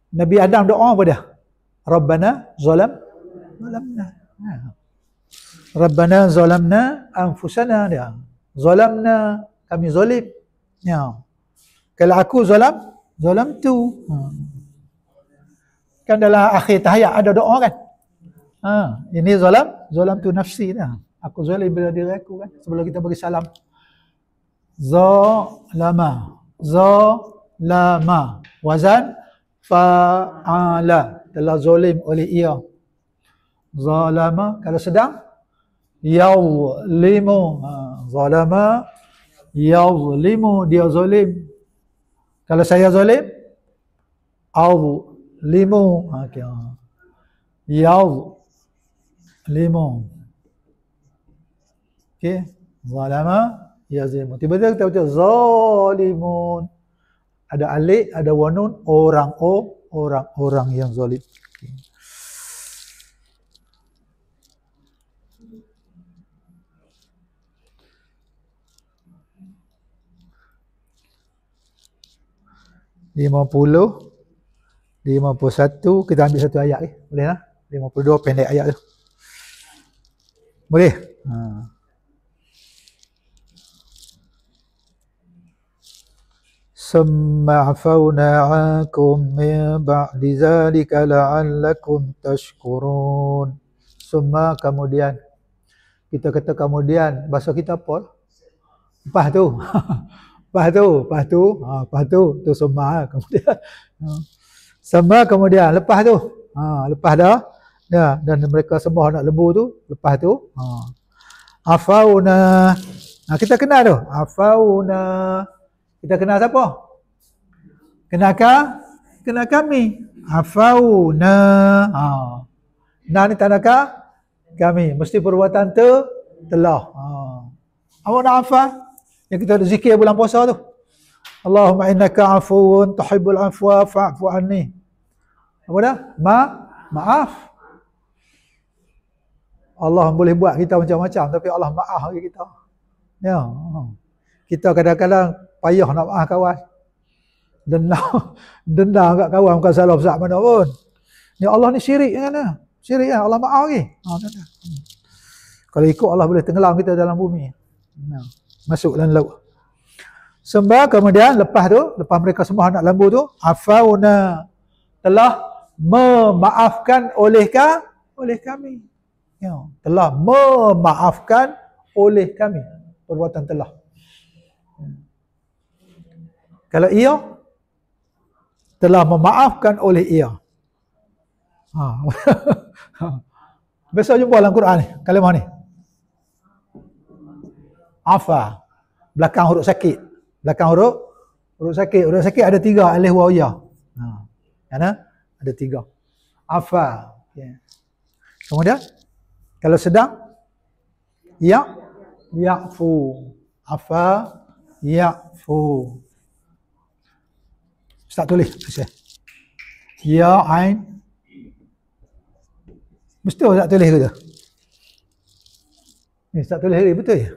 Nabi Adam doa apa dia? Rabbana zalamna. Rabbana zalamna anfusana dia. Zalamna, kami zalim. Ya. Kalau aku zalam tu. Kan dalam akhir tahiyat ada doa kan? Ini zalam tu nafsi dah. Aku zalim bila diri aku kan. Sebelum kita bagi salam. Zalama. Wazan fa'ala. Telah zalim oleh ia. Zalama. Kalau sedang yawlimu. Zalama yawlimu. Dia zalim. Kalau saya zalim awlimu. Okay. Yawlimu. Okay. Zalama yazlimu. Tiba-tiba kita baca zalimun. Ada alif, ada wanun, orang yang zalim. Okay. (50) 51, kita ambil satu ayat ni. Boleh lah? 52 pendek ayat tu. Boleh? Summa afawna ankum min ba'di zalika la'allakum tashkurun. Summa, kemudian. Kita kata kemudian, bahasa kita apa? Lepas tu summa, kemudian. Summa, kemudian, lepas tu. Lepas dah. Ya, dan mereka sembah anak lembu tu, lepas tu. Afawna. Kita kenal tu. Afawna. Kita kenal siapa? Kenal kami. Afawna. Nah ni tanda kami. Mesti perbuatan telah. Awak nak afal? Yang kita ada zikir bulan puasa tu. Allahumma innaka afuun tuhibbul afwa fa'fu anni. Apa dah? Maaf. Allah boleh buat kita macam-macam, tapi Allah maaf bagi kita. Ya. Kita kadang-kadang payah nak maaf kawan. Dendam kat kawan bukan salah besar mana pun. Ni Allah ni syirik kan? Syirik kan? Allah maaf lagi. Kalau ikut Allah boleh tenggelam kita dalam bumi. Masuk dalam laut. Sembah, kemudian lepas mereka sembah anak lembu tu, afauna, telah memaafkan oleh kami. Ya, telah memaafkan oleh kami. Perbuatan telah. Kalau ia telah memaafkan oleh ia. Besok jumpa dalam Quran ni, kalimah ni. Afa, belakang huruf sakit. Belakang huruf sakit. Huruf sakit ada 3, alif waw ya. Ada 3. Afa. Okay. Kemudian kalau sedang ya'fu. Afa ya'fu. Ustaz tulis. Ya ain. Mesti Ustaz tulis ke tu? Ni Ustaz tulis ni betul ya?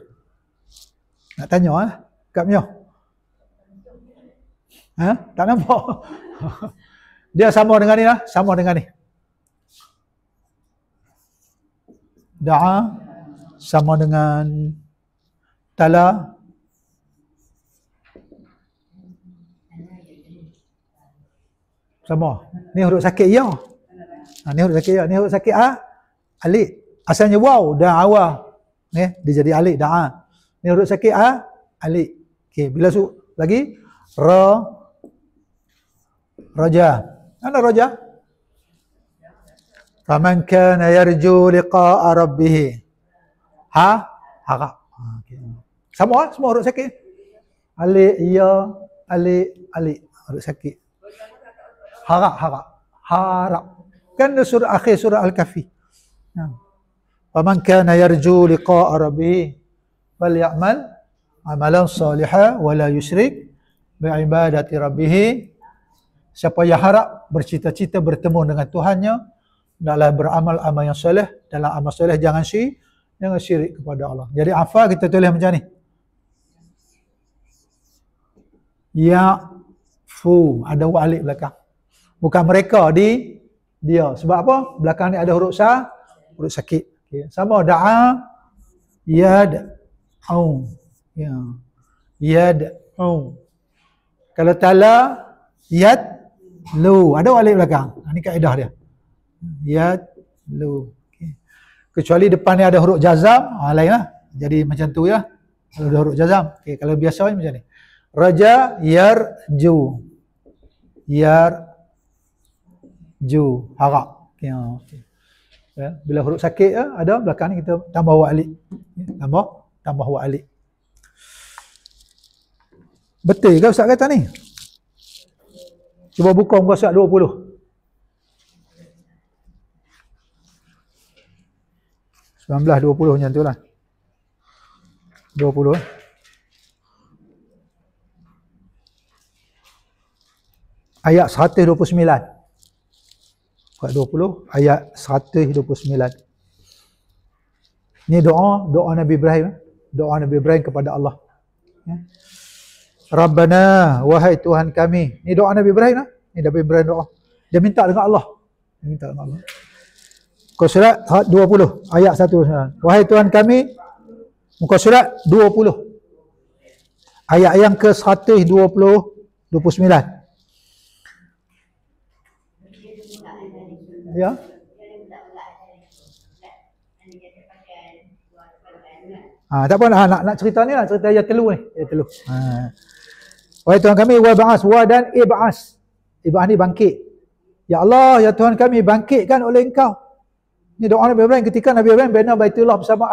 Nak tanya kat Mio. Tak nampak. Dia sama dengan ni lah. Sama dengan ni. Da'a sama dengan tala. Sama. Ni huruf sakit ya. Ni huruf sakit ya. Ni huruf sakit alik. Asalnya waw, da'awa. Ni dia jadi alik, da'a. Ni huruf sakit alik. Okey, bila lagi raja. Mana raja? Faman kana yarju liqa'a rabbih. Harap. Okay. Semua huruf sakit. Alik, ya, alik. Huruf sakit. Harap. Kan surah akhir surah Al-Kahfi. Faman kana yarju liqa'a rabbih falyamal amalan salihan wa la yusyrik bi'ibadati rabbih. Siapa yang harap bercita-cita bertemu dengan Tuhannya, hendaklah beramal amal yang soleh. Dalam amal soleh jangan syirik kepada Allah. Jadi afa kita tulis macam ni. Ya'fu, ada wa alif belakang. Bukan mereka, dia. Sebab apa? Belakang ni ada huruf sakit. Okay. Sama da'a yad'u. Ya. Yad'u. Kalau tala yad'lu, ada alif belakang. Ini kaedah dia. Yad'lu. Kecuali depan ni ada huruf jazam, lain lah. Jadi macam tu ya. Kalau ada huruf jazam. Okay, kalau biasa macam ni. Raja yarju. Yarju. Harap. Okay. Ya. Bila huruf sakit ada belakang ni kita tambah wa alif. Tambah wa alif. Betul ke Ustaz kata ni? Cuba buka muka surat 20. 19-20 macam tu lah. 20. Ayat 129. Surat 20, ayat 129. Ni doa Nabi Ibrahim. Doa Nabi Ibrahim kepada Allah. Ya. Rabbana, wahai Tuhan kami. Ni doa Nabi Ibrahim lah. Ni Nabi Ibrahim doa. Dia minta dengan Allah. Dia minta dengan Allah. Muka surat 20 ayat 1. Wahai Tuhan kami. Muka surat 20 ayat yang ke 129. Ya. Tak apa nak cerita ni lah, cerita ayat telu ni. Ayat telu. Wahai Tuhan kami, wa ba'as, wa dan ib'as. Ib'as ni bangkit. Ya Allah, ya Tuhan kami, bangkitkan oleh Engkau. Ni doa Nabi Ibrahim ketika Nabi Ibrahim bina Baitullah bersama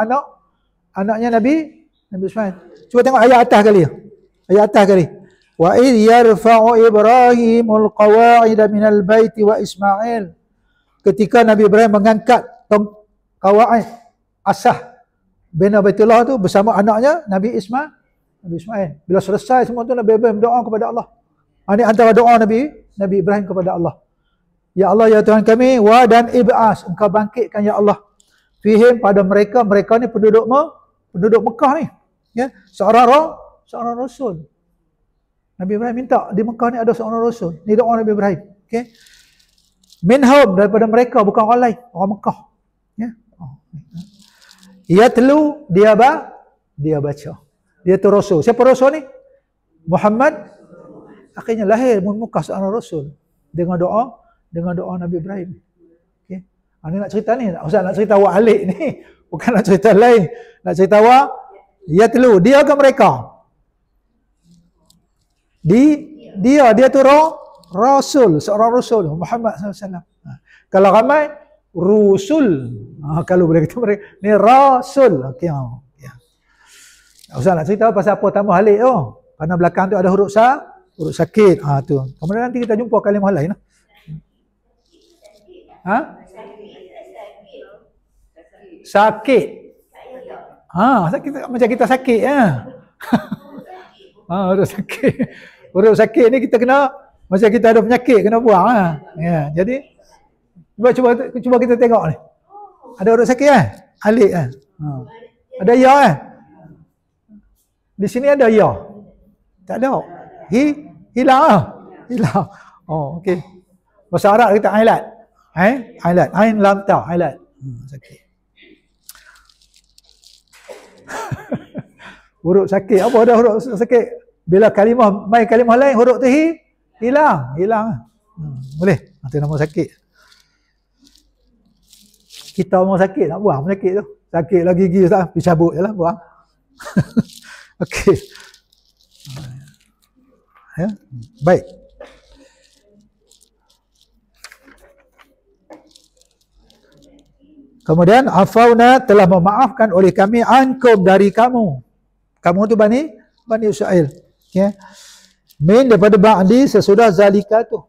anaknya Nabi Ismail. Cuba tengok ayat atas kali. Ayat atas kali. Wa idh yarfa'u Ibrahimul qawa'ida minal baiti wa Ismail. Ketika Nabi Ibrahim mengangkat qawa'id asah bina Baitullah tu bersama anaknya Nabi Ismail. Bila selesai semua tu Nabi Ibrahim berdoa kepada Allah. Ini antara doa Nabi Ibrahim kepada Allah. Ya Allah, ya Tuhan kami, wa dan ib'as, Engkau bangkitkan ya Allah. Fihim pada mereka ni penduduk Mekah ni. Ya, seorang rasul. Nabi Ibrahim minta di Mekah ni ada seorang rasul. Ni doa Nabi Ibrahim. Okey. Minhum, daripada mereka, bukan orang lain, orang Mekah. Ya. Yatlu, dia baca. Dia tu rasul. Siapa rasul ni? Muhammad. Akhirnya lahir Mekah seorang rasul dengan doa Nabi Ibrahim. Okey. Ini nak cerita ni, Ustaz nak cerita wa alik ni. Bukan nak cerita lain. Nak cerita wa yatlu, dia ke mereka? Dia tu rasul, seorang rasul Muhammad SAW. Kalau ramai rusul. Kalau boleh kata mereka ni rasul. Okey. Ustaz nak cerita pasal apa tambah alik tu. Kerana belakang tu ada huruf sakit. Tu. Kemudian nanti kita jumpa kalimah lain lah. Sakit. Sakit macam kita sakit huruf sakit. Huruf sakit ni kita kena macam kita ada penyakit kena buang ya. Jadi cuba kita tengok ni. Ada huruf sakit alik Ada ya Di sini ada ya. Tak ada. Hilang. Okey. Bahasa Arab kita highlight. Highlight. Ain lam ta highlight. Sakit. Huruf sakit. Apa ada huruf sakit? Bila main kalimah lain huruf tu hilang. Boleh. Itu nama sakit. Kita orang sakit nak buang penyakit tu. Sakit lagi gigi tak? Pergi cabut je lah buang. Okey. Ya. Baik. Kemudian afauna telah memaafkan oleh kami ankum dari kamu. Kamu tu Bani Israel. Okay. Min daripada ba'di sesudah zalika tu.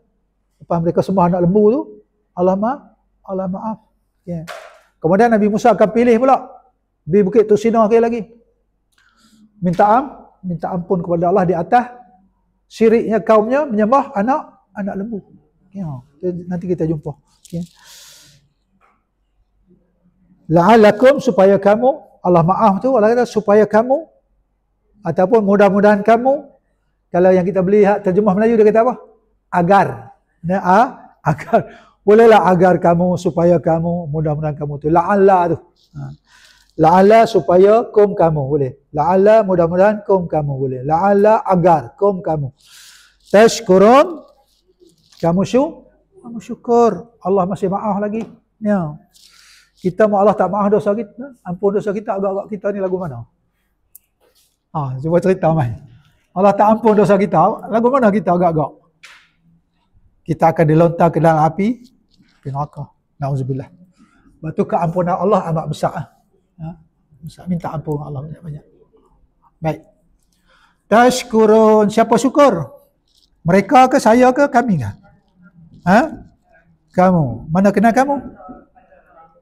Lepas mereka sembah anak lembu tu, Allah maaf. Okay. Kemudian Nabi Musa akan pilih pula di Bukit Tursina lagi. Minta ampun kepada Allah di atas syiriknya kaumnya menyembah anak lembu. Okay. Nanti kita jumpa. Okay. La'alakum, supaya kamu, Allah maaf tu Allah kata supaya kamu, ataupun mudah-mudahan kamu. Kalau yang kita beli terjemah Melayu dia kata apa? Agar. Agar. Bolehlah agar kamu, supaya kamu, mudah-mudahan kamu tu. La'alla tu. La'alla supaya kum kamu boleh. La'alla mudah-mudahan kum kamu boleh. La'alla agar kum kamu. Tashkurun, kamu syukur. Allah masih maaf lagi. Ya. Kita mau Allah tak maaf dosa kita, ampun dosa kita, agak-agak kita ni lagu mana? Cuba cerita mai. Allah tak ampun dosa kita, lagu mana kita agak-agak? Kita akan dilontar ke dalam api neraka. Nauzubillah. Lepas tu keampunan Allah amat besar. Besar. Minta ampun Allah banyak-banyak. Baik. Tashkurun. Siapa syukur? Mereka ke, saya ke, kami ke? Kamu. Mana kenal kamu?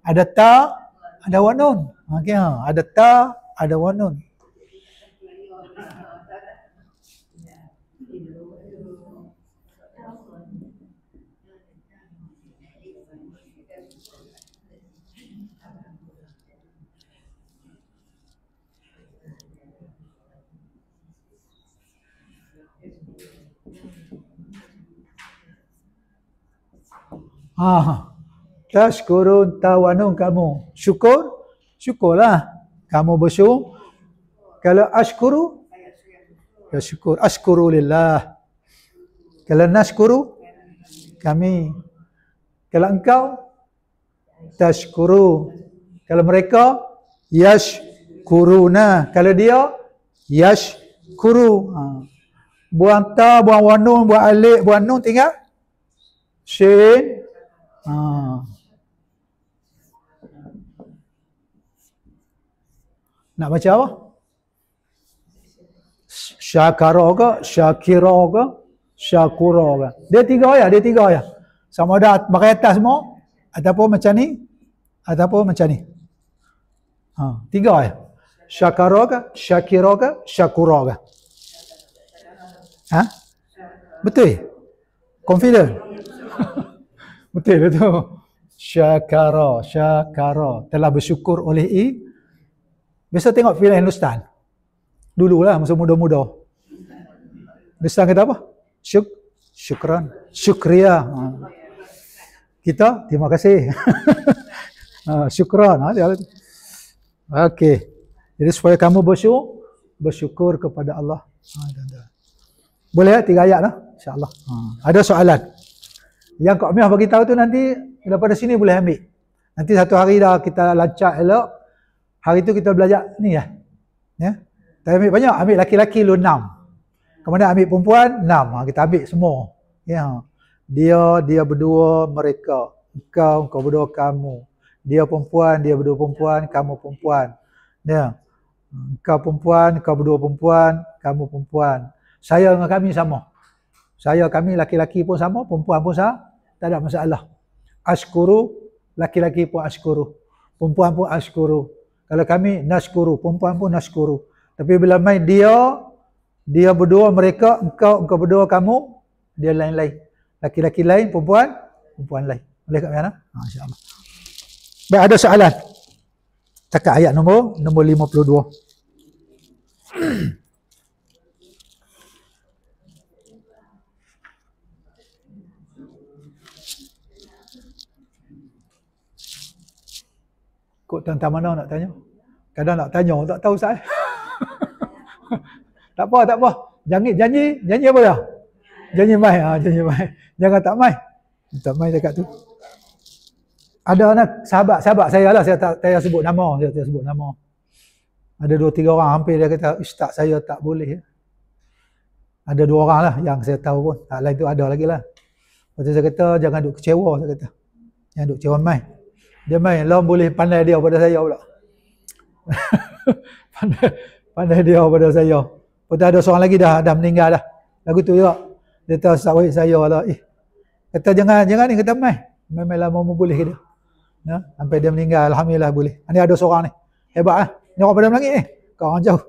Ada ta, ada wanun. Okay, ada ta, ada wanun. Tashkurun, tawanun kamu. Syukur, syukurlah. Kamu bersyukur. Kalau ashkuru, ya syukur. Ashkuru lillah. Kalau nashkuru, kami. Kalau engkau, tashkuru. Kalau mereka, yashkuruna. Kalau dia, yashkuru. Buang ta, buang wanun, buang alik, buang nun, tinggal shin. Nak baca apa? Syakara ke, syakira ke, syakura ke. Dia tiga ayat. Sama ada pakai atas semua, ataupun macam ni, ataupun macam ni. Tiga ayat. Syakara ke, syakira ke, syakura ke. Betul? Confident? Betul itu. Syakara telah bersyukur oleh biasa tengok filem Hindustan. Dululah masa muda-muda. Hindustan kata apa? Syukran, syukriya. Kita terima kasih. Syukran. Okey. Jadi supaya kamu bersyukur kepada Allah. Boleh 3 ayat lah, insya-Allah. Ada soalan? Yang Kak Miah bagi tahu tu nanti daripada sini boleh ambil. Nanti satu hari dah kita lancar elok. Hari tu kita belajar ni ya. Kita ambil banyak, ambil laki-laki lu 6. Kemudian ambil perempuan 6. Kita ambil semua. Ya. Dia berdua, mereka. Engkau berdua, kamu. Dia perempuan, dia berdua perempuan, kamu perempuan. Ya. Engkau perempuan, kau berdua perempuan, kamu perempuan. Saya dengan kami sama. Saya, kami, laki-laki pun sama, perempuan pun sama. Tak ada masalah. Ashkuru, laki-laki pun ashkuru. Perempuan pun ashkuru. Kalau kami, nashkuru. Perempuan pun nashkuru. Tapi bila main dia berdua, mereka, engkau berdua, kamu, dia lain-lain. Laki-laki lain, perempuan lain. Boleh kat mana? InsyaAllah. Baik, ada soalan? Cakap ayat nombor 52. Kok tentang mana nak tanya? Kadang nak tanya, tak tahu saya. Tak apa. Janji apa dah? Janji mai. Janji mai. Jangan tak mai. Tak mai dekat tu. Ada anak sahabat saya lah, saya tak sebut nama, Ada 2-3 orang hampir dia kata, "Ustaz, saya tak boleh." Ada 2 orang lah yang saya tahu pun. Tak lain tu ada lagi lah. Lepas tu saya kata, jangan duk kecewa, saya kata. Jangan duk kecewa mai. Dia main, lawan boleh pandai dia pada saya pula. pandai dia pada saya. Lepas tu ada seorang lagi dah meninggal dah. Lagu tu juga. Dia tahu sawit saya lah. Kata jangan ni, kata main lama boleh ke dia. Sampai dia meninggal, alhamdulillah boleh. Ni ada seorang ni. Hebat lah. Nyorok pada melangit ni. Kau orang jauh.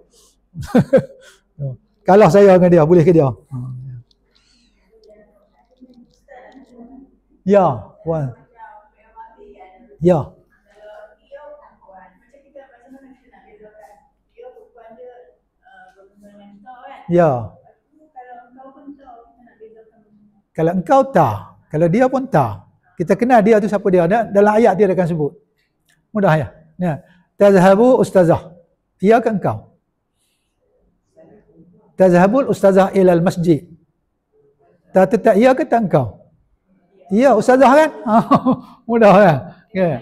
Kalau saya dengan dia, boleh ke dia? Ya, Wan. Ya. Ya. Kalau engkau tak, kalau dia pun tak, kita kenal dia tu siapa dia. Dalam ayat dia akan sebut. Mudah ya. Tazhabu ustazah. Ia ke engkau? Tazhabul ustazah ilal masjid. Tak ia ke tak engkau? Ya, ustazah kan? Mudah kan? Okay.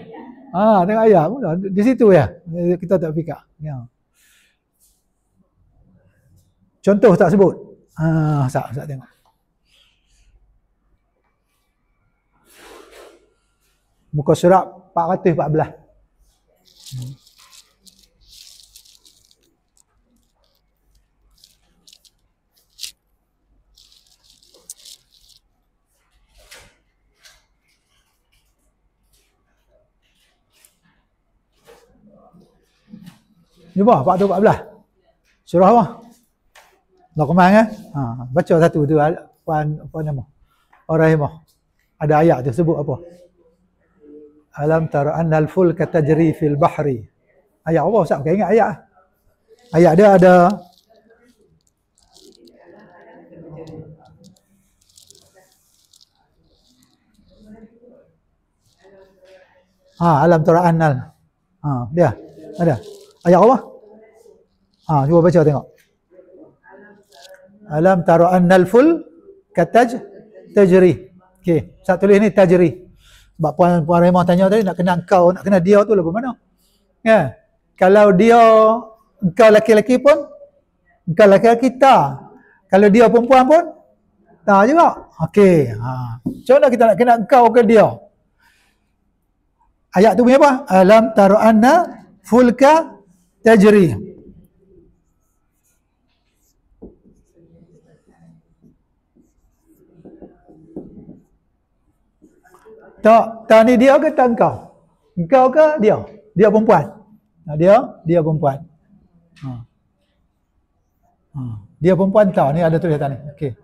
Tengok ayat pun di situ ya. Kita tak fikir. Ya. Contoh tak sebut. Ustaz tengok. Muka surat 414. Ni apa? 414. Surah apa? Luqman kan? Baca satu tu apa nama? Ar-Rahimah. Ada ayat tu sebut apa? Alam tara annal fulka tajri fil bahri. Ayat apa Ustaz? Bukan ingat ayat. Ayat dia ada alam tara annal. Dia ada. Ayat apa? Cuba baca tengok. Alam tara annal fulka tajri. Okey, Ustaz tulis ni tajri. Sebab Puan Rahimah tanya tadi, nak kena engkau, nak kena dia tu lagu mana? Ya. Kalau dia, engkau laki-laki pun, engkau laki-laki tak. Kalau dia perempuan pun, tak juga. Okey. Macam mana kita nak kena engkau ke dia? Ayat tu punya apa? Alam tara anna fulka tajri. Tak ni dia ke tak engkau? Engkau ke dia? Dia perempuan. Dia perempuan. Dia perempuan tak? Ni ada tulisan ni. Okey.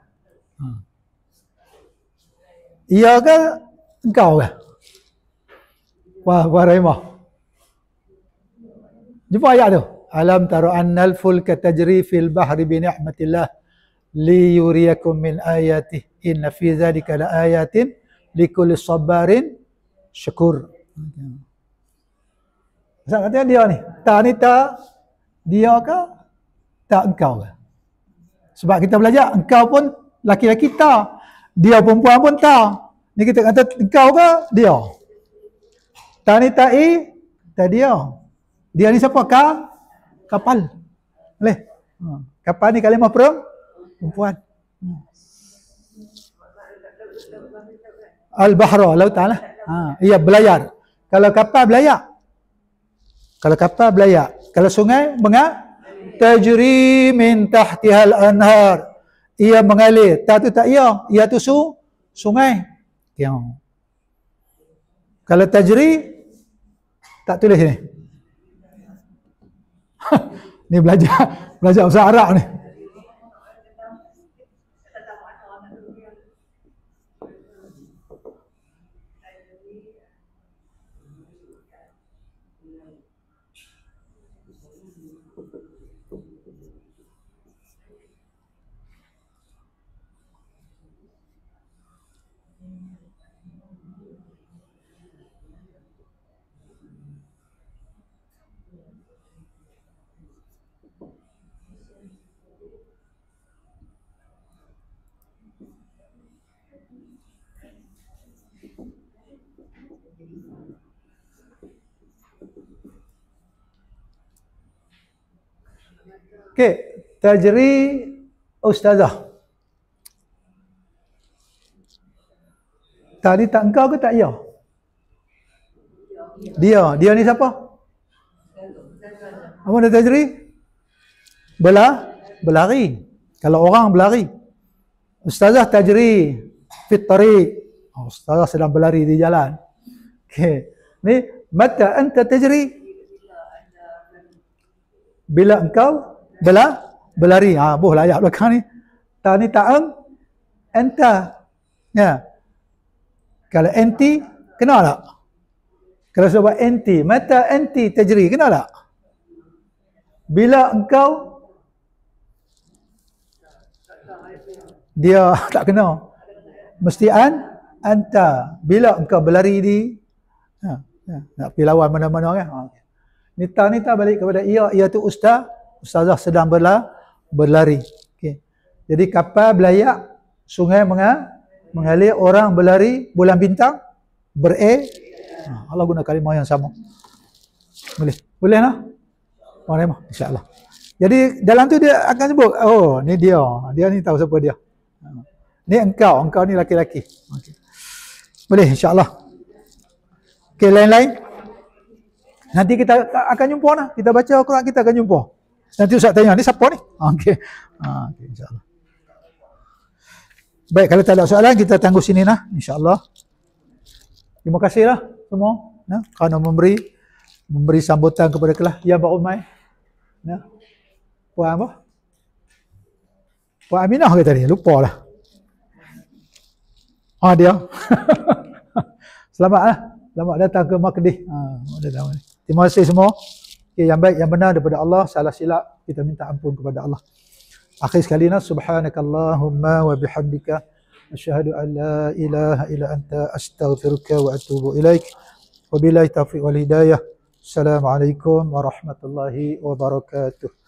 Ia ke engkau ke? Wah, Rahimah. Jumpa ayat tu. Alam tara annal fulka tajri fil bahri bi ni'matillah li yuriyakum min ayatihi inna fi dzalika la ayatin likulli sabarin syukur. Ustaz kata dia ni. Tak ni tak dia ke? Tak engkau ke? Sebab kita belajar engkau pun laki-laki tak. Dia perempuan pun tak. Ni kita kata engkau ke? Dia. Tak ni tak tak dia. Dia ni siapa? Kapal. Boleh? Kapal ni kalimah perempuan. Al-Bahra, lautan lah. Iya, belayar. Kalau kapal belayar. Kalau sungai, tajri min tahtihal anhar. Ia mengalir. Tak tu tak ia. Ia tu sungai. Kalau tajri, tak tulis ni. Ni belajar bahasa Arab ni. Okey, tajri ustazah. Tadi tak engkau ke tak ia? Dia ni siapa? Apa dia tajri? Berlari. Kalau orang berlari. Ustazah tajri fit tariq. Ustazah sedang berlari di jalan. Okey. Ni mata anta tajri? Bila engkau berlari. Boleh ayat belakang ni. Ta ni ta'ang anta. Ya. Kalau enti kenal tak? Kalau sebab enti, mata enti tajri, kenal tak? Bila engkau dia tak kenal. Mesti anta. Bila engkau berlari di nak pergi lawan mana-mana kan? Nita balik kepada ia tu ustazah sedang berlari. Okay. Jadi kapal belayak, sungai mengalir, orang berlari, bulan bintang Allah guna kalimah yang sama. Boleh? Boleh lah? Boleh mah, insya-Allah. Jadi dalam tu dia akan sebut, oh ni dia. Dia ni tahu siapa dia. Ni engkau ni laki-laki. Okay. Boleh insya-Allah. Okey, lain-lain. Nanti kita akan jumpa lah. Kita baca Al-Quran, kita akan jumpa. Nanti Ustaz tanya, ni siapa ni? Okey. Okay, insya-Allah. Baik, kalau tak ada soalan, kita tangguh sini lah, insya-Allah. Terima kasihlah semua kerana memberi sambutan kepada kelas yang baru main. Puan apa? Puan Aminah ke tadi? Lupa lah. Dia. Selamatlah. Selamat datang ke Makedih. Terima kasih semua. Okay, yang baik, yang benar daripada Allah. Salah silap, kita minta ampun kepada Allah. Akhir sekali, subhanakallahumma wa bihamdika asyhadu an la ilaha illa anta astaghfiruka wa atubu ilaik. Wabillahi taufiq wal hidayah. Assalamualaikum warahmatullahi wabarakatuh.